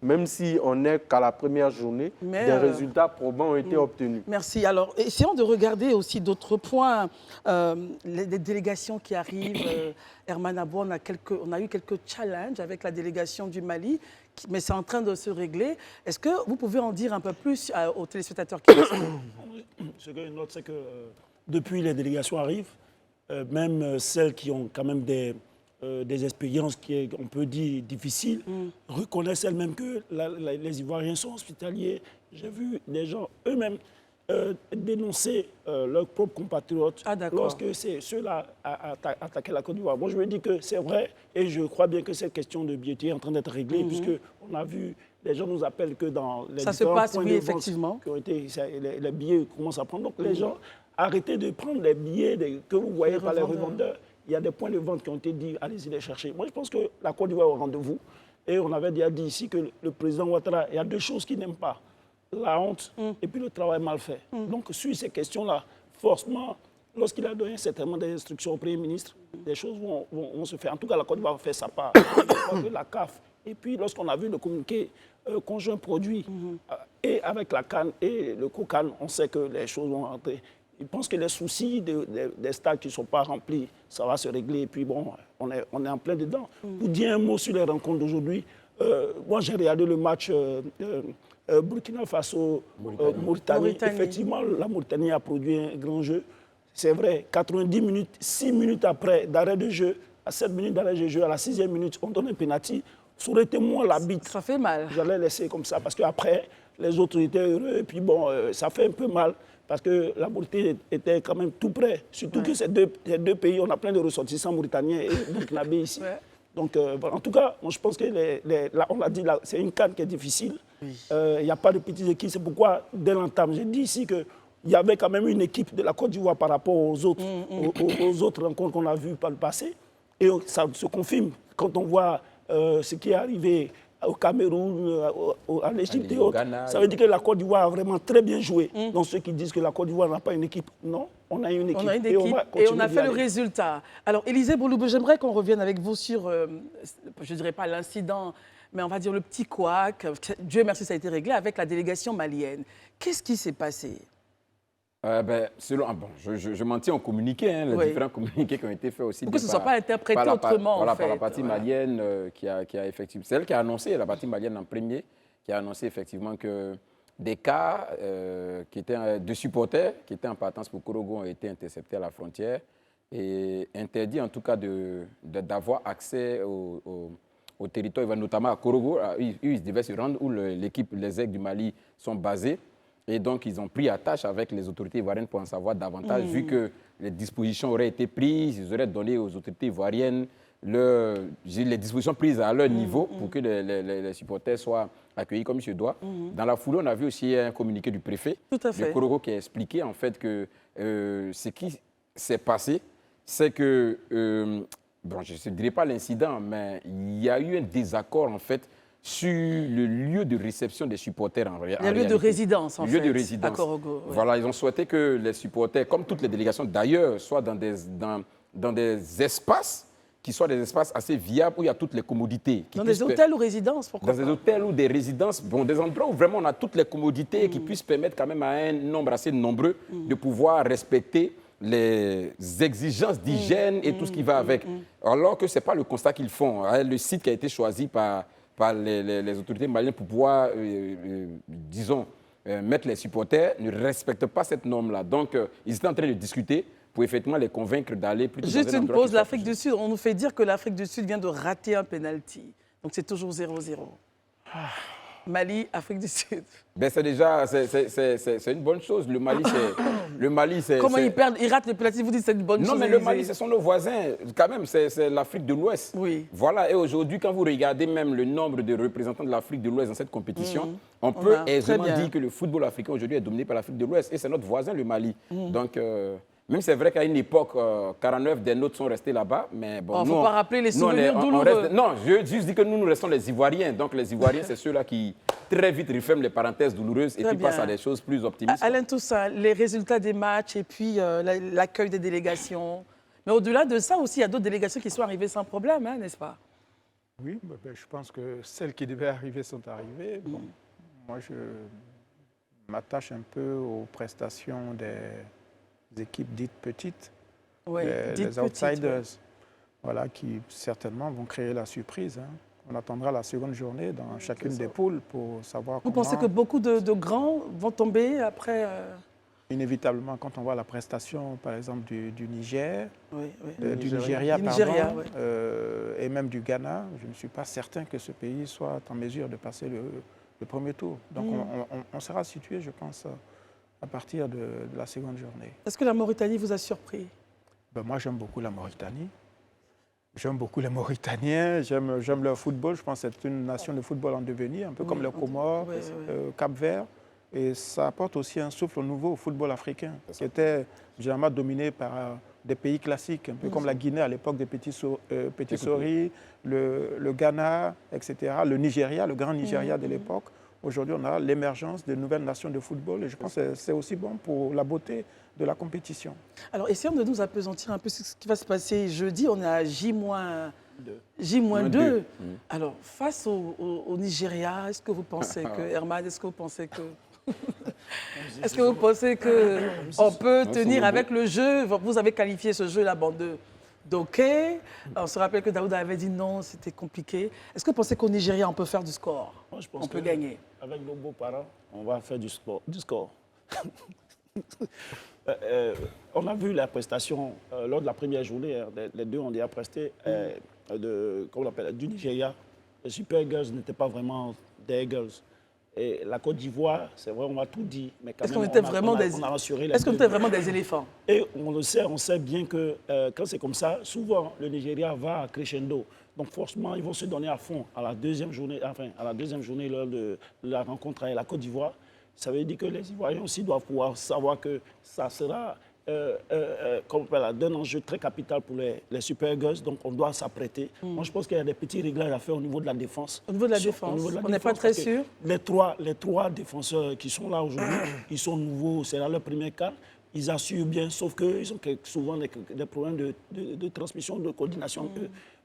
même si on n'est qu'à la première journée, des résultats probants ont été obtenus. Merci. Alors, essayons de regarder aussi d'autres points. Les délégations qui arrivent. Herman Abou, on a eu quelques challenges avec la délégation du Mali, mais c'est en train de se régler. Est-ce que vous pouvez en dire un peu plus aux téléspectateurs qui Ce que je note, c'est que depuis les délégations arrivent, même celles qui ont quand même des expériences on peut dire difficiles, reconnaissent elles-mêmes que les Ivoiriens sont hospitaliers. J'ai vu des gens eux-mêmes dénoncer leurs propres compatriotes lorsque ceux-là attaquaient la Côte d'Ivoire. Moi, je me dis que c'est vrai et je crois bien que cette question de billetterie est en train d'être réglée puisqu'on a vu, les gens nous appellent que dans les différents points de vente qui ont été, les billets commencent à prendre. Donc les gens, arrêtez de prendre les billets que vous voyez par les revendeurs. Il y a des points de vente qui ont été dit, allez-y les chercher. Moi, je pense que la Côte d'Ivoire est au rendez-vous. Et on avait déjà dit ici que le président Ouattara, il y a deux choses qu'il n'aime pas. La honte et puis le travail mal fait. Donc, sur ces questions-là, forcément, lorsqu'il a donné certainement des instructions au Premier ministre, des choses vont se faire. En tout cas, la Côte d'Ivoire fait sa part. La CAF. Et puis, lorsqu'on a vu le communiqué conjoint produit, et avec la CAN et le COCAN, on sait que les choses vont rentrer. Je pense que les soucis des stades qui ne sont pas remplis, ça va se régler. Et puis, bon, on est en plein dedans. Pour dire un mot sur les rencontres d'aujourd'hui, moi, j'ai regardé le match Burkina Faso-Mauritanie. Effectivement, la Mauritanie a produit un grand jeu. C'est vrai, 90 minutes, 6 minutes après d'arrêt de jeu, à 7 minutes d'arrêt de jeu, à la 6e minute, on donne un pénalty. Ça aurait été moins la bite. Ça fait mal. J'allais laisser comme ça, parce qu'après, les autres étaient heureux. Et puis bon, ça fait un peu mal, parce que la Mauritanie était quand même tout près. Surtout que ces deux pays, on a plein de ressortissants mauritaniens et burkinabés ici. Donc, en tout cas, moi, je pense que, là, on l'a dit, c'est une CAN qui est difficile. Il n'y a pas de petites équipes. C'est pourquoi, dès l'entame, j'ai dit ici qu'il y avait quand même une équipe de la Côte d'Ivoire par rapport aux autres, aux autres rencontres qu'on a vues par le passé. Et ça se confirme quand on voit ce qui est arrivé au Cameroun, en Égypte et autres. Ça veut dire que la Côte d'Ivoire a vraiment très bien joué. Donc ceux qui disent que la Côte d'Ivoire n'a pas une équipe, non, on a une équipe. On a une équipe et on a fait le résultat. Alors, Élisée Bouloubou, j'aimerais qu'on revienne avec vous sur, je ne dirais pas l'incident, mais on va dire le petit couac. Dieu merci, ça a été réglé avec la délégation malienne. Qu'est-ce qui s'est passé? Je m'en tiens au communiqué, les différents communiqués qui ont été faits aussi. Pour que ce ne soit pas interprété autrement, en fait. Par la partie malienne qui a effectivement... C'est elle qui a annoncé, la partie malienne en premier, qui a annoncé effectivement que des cas qui étaient de supporters qui étaient en partance pour Korogo ont été interceptés à la frontière et interdits en tout cas d'avoir accès au territoire, notamment à Korogo. Ils devaient se rendre où les aigles du Mali sont basés. Et donc, ils ont pris attache avec les autorités ivoiriennes pour en savoir davantage, vu que les dispositions auraient été prises, ils auraient donné aux autorités ivoiriennes les dispositions prises à leur niveau pour que les supporters soient accueillis comme il se doit. Dans la foulée, on a vu aussi un communiqué du préfet de Korogo qui a expliqué en fait que ce qui s'est passé, c'est que, je ne dirais pas l'incident, mais il y a eu un désaccord en fait sur le lieu de réception des supporters en réalité. Le lieu de résidence, en fait. Le lieu de résidence. À Korogo, ouais. Voilà, ils ont souhaité que les supporters, comme toutes les délégations d'ailleurs, soient dans des espaces qui soient des espaces assez viables où il y a toutes les commodités. Dans des hôtels ou résidences, pourquoi Dans des hôtels ou des résidences, bon, des endroits où vraiment on a toutes les commodités qui puissent permettre quand même à un nombre assez nombreux de pouvoir respecter les exigences d'hygiène et tout ce qui va avec. Alors que ce n'est pas le constat qu'ils font. Le site qui a été choisi par les autorités maliennes pour pouvoir, disons, mettre les supporters ne respecte pas cette norme-là. Donc, ils étaient en train de discuter pour effectivement les convaincre d'aller plutôt Juste dans un une endroit pause, qui soit l'Afrique plus- du Sud, on nous fait dire que l'Afrique du Sud vient de rater un penalty. Donc c'est toujours 0-0. Mali, Afrique du Sud. Ben, c'est déjà c'est une bonne chose. Le Mali, c'est... Comment c'est- ils perdent, ils ratent le penalty, vous dites que c'est une bonne chose. Non, mais le Mali, ce sont nos voisins. Quand même, c'est l'Afrique de l'Ouest. Oui. Voilà, et aujourd'hui, quand vous regardez même le nombre de représentants de l'Afrique de l'Ouest dans cette compétition, on a, peut très aisément bien. dire que le football africain aujourd'hui est dominé par l'Afrique de l'Ouest. Et c'est notre voisin, le Mali. Donc, même c'est vrai qu'à une époque, 49 des nôtres sont restés là-bas, mais bon, Oh, faut nous, pas rappeler les nous, on est- souvenirs on douloureux. reste- Non, je juste dis que nous restons les Ivoiriens. Donc, les Ivoiriens, c'est ceux-là qui, très vite, referment les parenthèses douloureuses et Très puis passent bien. à des choses plus optimistes. Alain Toussaint, les résultats des matchs et puis l'accueil des délégations. Mais au-delà de ça aussi, il y a d'autres délégations qui sont arrivées sans problème, hein, n'est-ce pas? Oui, je pense que celles qui devaient arriver sont arrivées. Bon, moi, je m'attache un peu aux prestations des équipes dites petites, Oui, les outsiders, voilà, qui certainement vont créer la surprise. Hein. On attendra la seconde journée dans chacune des poules pour savoir Vous comment... pensez que beaucoup de grands vont tomber après Inévitablement, quand on voit la prestation, par exemple, du Niger, Oui, du Nigeria, Du pardon, Nigeria, oui. et même du Ghana, je ne suis pas certain que ce pays soit en mesure de passer le premier tour. Donc on sera situé, je pense, à partir de la seconde journée. Est-ce que la Mauritanie vous a surpris? Moi, j'aime beaucoup la Mauritanie. J'aime beaucoup les Mauritaniens, j'aime leur football. Je pense que c'est une nation de football en devenir, un peu comme les Comores, oui, Cap-Vert. Et ça apporte aussi un souffle nouveau au football africain, qui était généralement dominé par des pays classiques, un peu comme la Guinée à l'époque des Petits Souris, le Ghana, etc., le Nigeria, le grand Nigeria de l'époque. Aujourd'hui, on a l'émergence de nouvelles nations de football et je pense que c'est aussi bon pour la beauté de la compétition. Alors, essayons de nous appesantir un peu sur ce qui va se passer jeudi. On est à J-2. Alors, face au Nigeria, est-ce que vous pensez que, Herman, est-ce que vous pensez que... Est-ce que vous pensez qu'on peut tenir avec le jeu? Vous avez qualifié ce jeu, la bande d'OK. On se rappelle que Daouda avait dit non, c'était compliqué. Est-ce que vous pensez qu'au Nigeria, on peut faire du score? Moi, je pense On peut que gagner. Avec nos beaux-parents, on va faire du score. On a vu la prestation lors de la première journée. Les deux ont déjà presté du Nigeria. Les Super Eagles n'étaient pas vraiment des Eagles. Et la Côte d'Ivoire, c'est vrai, on a tout dit. Mais quand Est-ce qu'on même, était on a rassuré les Est-ce qu'on deux. était vraiment des éléphants? Et on sait bien que quand c'est comme ça, souvent le Nigeria va à crescendo. Donc forcément, ils vont se donner à fond à la deuxième journée, lors de la rencontre avec la Côte d'Ivoire. Ça veut dire que les Ivoiriens aussi doivent pouvoir savoir que ça sera d'un enjeu très capital pour les Super Eagles. Donc on doit s'apprêter. Moi, je pense qu'il y a des petits réglages à faire au niveau de la défense. Au niveau de la défense, on n'est pas très parce que sûr. Les trois défenseurs qui sont là aujourd'hui, ils sont nouveaux, c'est là leur premier cas. Ils assurent bien, sauf qu'ils ont souvent des problèmes de transmission, de coordination.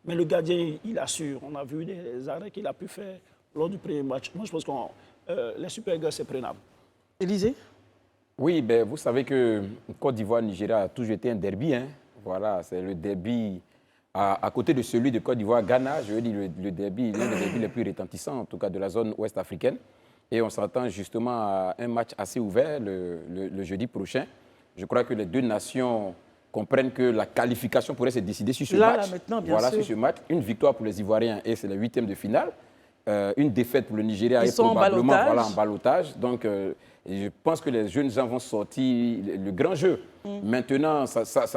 Mais le gardien, il assure. On a vu des arrêts qu'il a pu faire lors du premier match. Moi, je pense que les Super Eagles, c'est prenable. Élisée? Oui, ben, vous savez que Côte d'Ivoire-Nigeria a toujours été un derby. Hein. Voilà, c'est le derby à côté de celui de Côte d'Ivoire-Ghana. Je veux dire, le derby, l'un des derbys les plus retentissants, en tout cas de la zone ouest africaine. Et on s'attend justement à un match assez ouvert le jeudi prochain. Je crois que les deux nations comprennent que la qualification pourrait se décider sur ce match. Là, maintenant, bien voilà, sûr. sur ce match. Une victoire pour les Ivoiriens et c'est le 8e de finale. Une défaite pour le Nigeria Ils et sont en probablement ballottage. en ballottage. Donc, je pense que les jeunes gens vont sortir le grand jeu. Maintenant,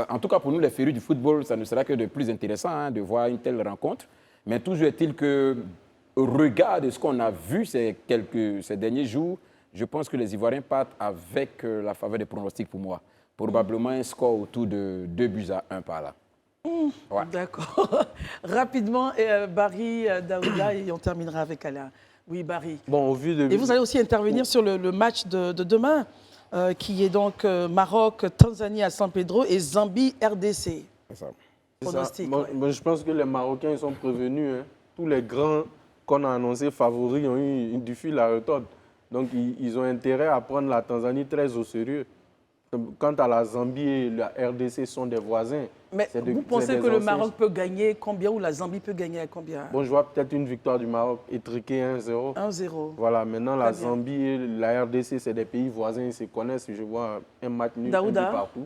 en tout cas pour nous, les férus du football, ça ne sera que de plus intéressant hein, de voir une telle rencontre. Mais toujours est-il que, au regard de ce qu'on a vu ces derniers jours, je pense que les Ivoiriens partent avec la faveur des pronostics pour moi. Probablement un score autour de 2-1 par là. Ouais. D'accord. Rapidement, Barry, Daouda, et on terminera avec Alain. Oui, Barry. Bon, au vu de... Et vous allez aussi intervenir sur le match de demain, qui est donc Maroc, Tanzanie à San Pedro et Zambie, RDC. C'est ça. C'est ça. Pronostic, Moi, ouais. moi, je pense que les Marocains ils sont prévenus. Hein. Tous les grands qu'on a annoncés favoris ont eu du fil à retordre. Donc, ils ont intérêt à prendre la Tanzanie très au sérieux. Quant à la Zambie et la RDC sont des voisins. Mais C'est vous c'est pensez des que le anciens. Maroc peut gagner combien ou la Zambie peut gagner à combien? Bon, je vois peut-être une victoire du Maroc étriquée 1-0. 1-0. Voilà, maintenant la Très bien. Zambie et la RDC, c'est des pays voisins, ils se connaissent. Je vois un match nul un peu Daouda. partout.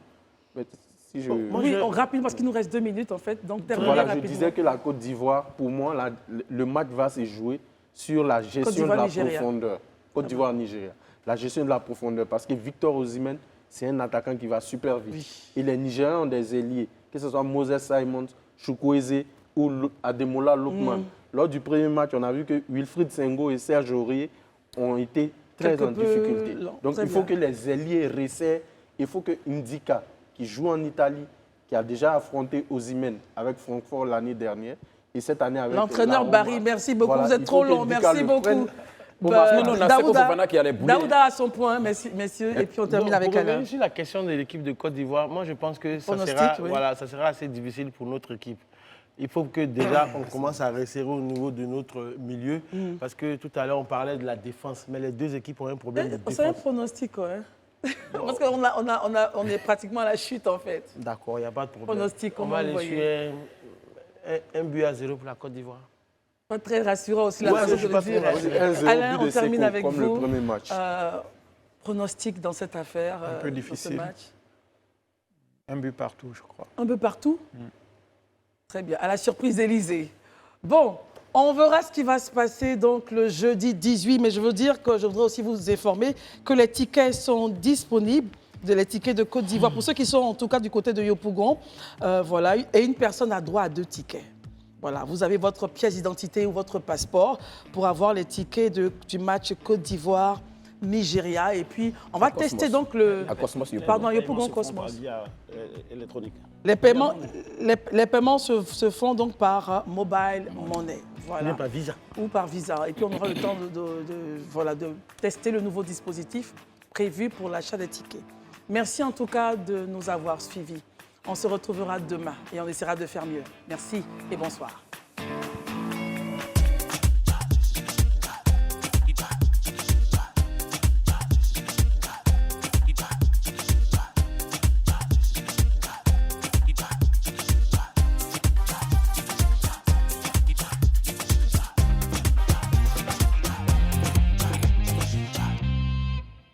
Mais si je... Moi, Oui, je- rapidement, parce qu'il nous reste 2 minutes en fait. Donc, terminez Voilà, je rapidement. disais que la Côte d'Ivoire, pour moi, le match va se jouer sur la gestion de d'Ivoire, la Nigeria. profondeur. Côte d'Ivoire-Nigeria. La gestion de la profondeur. Parce que Victor Osimhen, c'est un attaquant qui va super vite. Oui. Et les Nigériens ont des ailiers, que ce soit Moses Simons, Chukwueze ou Ademola Lookman. Lors du premier match, on a vu que Wilfried Sengo et Serge Aurier ont été très Quelque en peu difficulté. lents. Donc Très il faut bien. que les ailiers resserrent. Il faut que Ndika, qui joue en Italie, qui a déjà affronté Osimhen avec Francfort l'année dernière, et cette année avec L'entraîneur la Roma. Barry, merci beaucoup. Voilà, vous êtes il trop faut que long. Ndika Merci le beaucoup. prenne. Non, on a Seko Fofana qui allait bouler. Daouda a son point, messieurs. Et puis on termine Donc, avec pour revenir Alain. sur la question de l'équipe de Côte d'Ivoire, moi je pense que ça Pronostic, sera, oui. voilà, ça sera assez difficile pour notre équipe. Il faut que déjà on commence à resserrer au niveau de notre milieu, parce que tout à l'heure on parlait de la défense, mais les deux équipes ont un problème de C'est un défense. pronostic, quoi. Hein. Parce qu'on est pratiquement à la chute, en fait. D'accord, il n'y a pas de problème. Pronostic, on comment va vous aller voyez? sur un but à 0 pour la Côte d'Ivoire. Pas très rassurant aussi, la Ouais, façon je suis de pas le dire. très rassuré. 1-0 Alain, but de on termine Seko, avec comme vous. le premier match. Pronostic dans cette affaire, Un peu dans ce difficile. match. Un but partout, je crois. Un peu partout. Très bien, à la surprise d'Élysée. Bon, on verra ce qui va se passer donc le jeudi 18, mais je veux dire que je voudrais aussi vous informer que les tickets sont disponibles, les tickets de Côte d'Ivoire, pour ceux qui sont en tout cas du côté de Yopougon, voilà, et une personne a droit à 2 tickets. Voilà, vous avez votre pièce d'identité ou votre passeport pour avoir les tickets du match Côte d'Ivoire-Nigeria. Et puis, on va Cosmos. tester donc le... À Cosmos, Yopougon. Pardon, Yopougon Se font par Cosmos. via, électronique. Les paiements se font donc par mobile money. Voilà. Bien par Visa. Ou par Visa. Et puis on aura le temps de tester le nouveau dispositif prévu pour l'achat des tickets. Merci en tout cas de nous avoir suivis. On se retrouvera demain et on essaiera de faire mieux. Merci et bonsoir.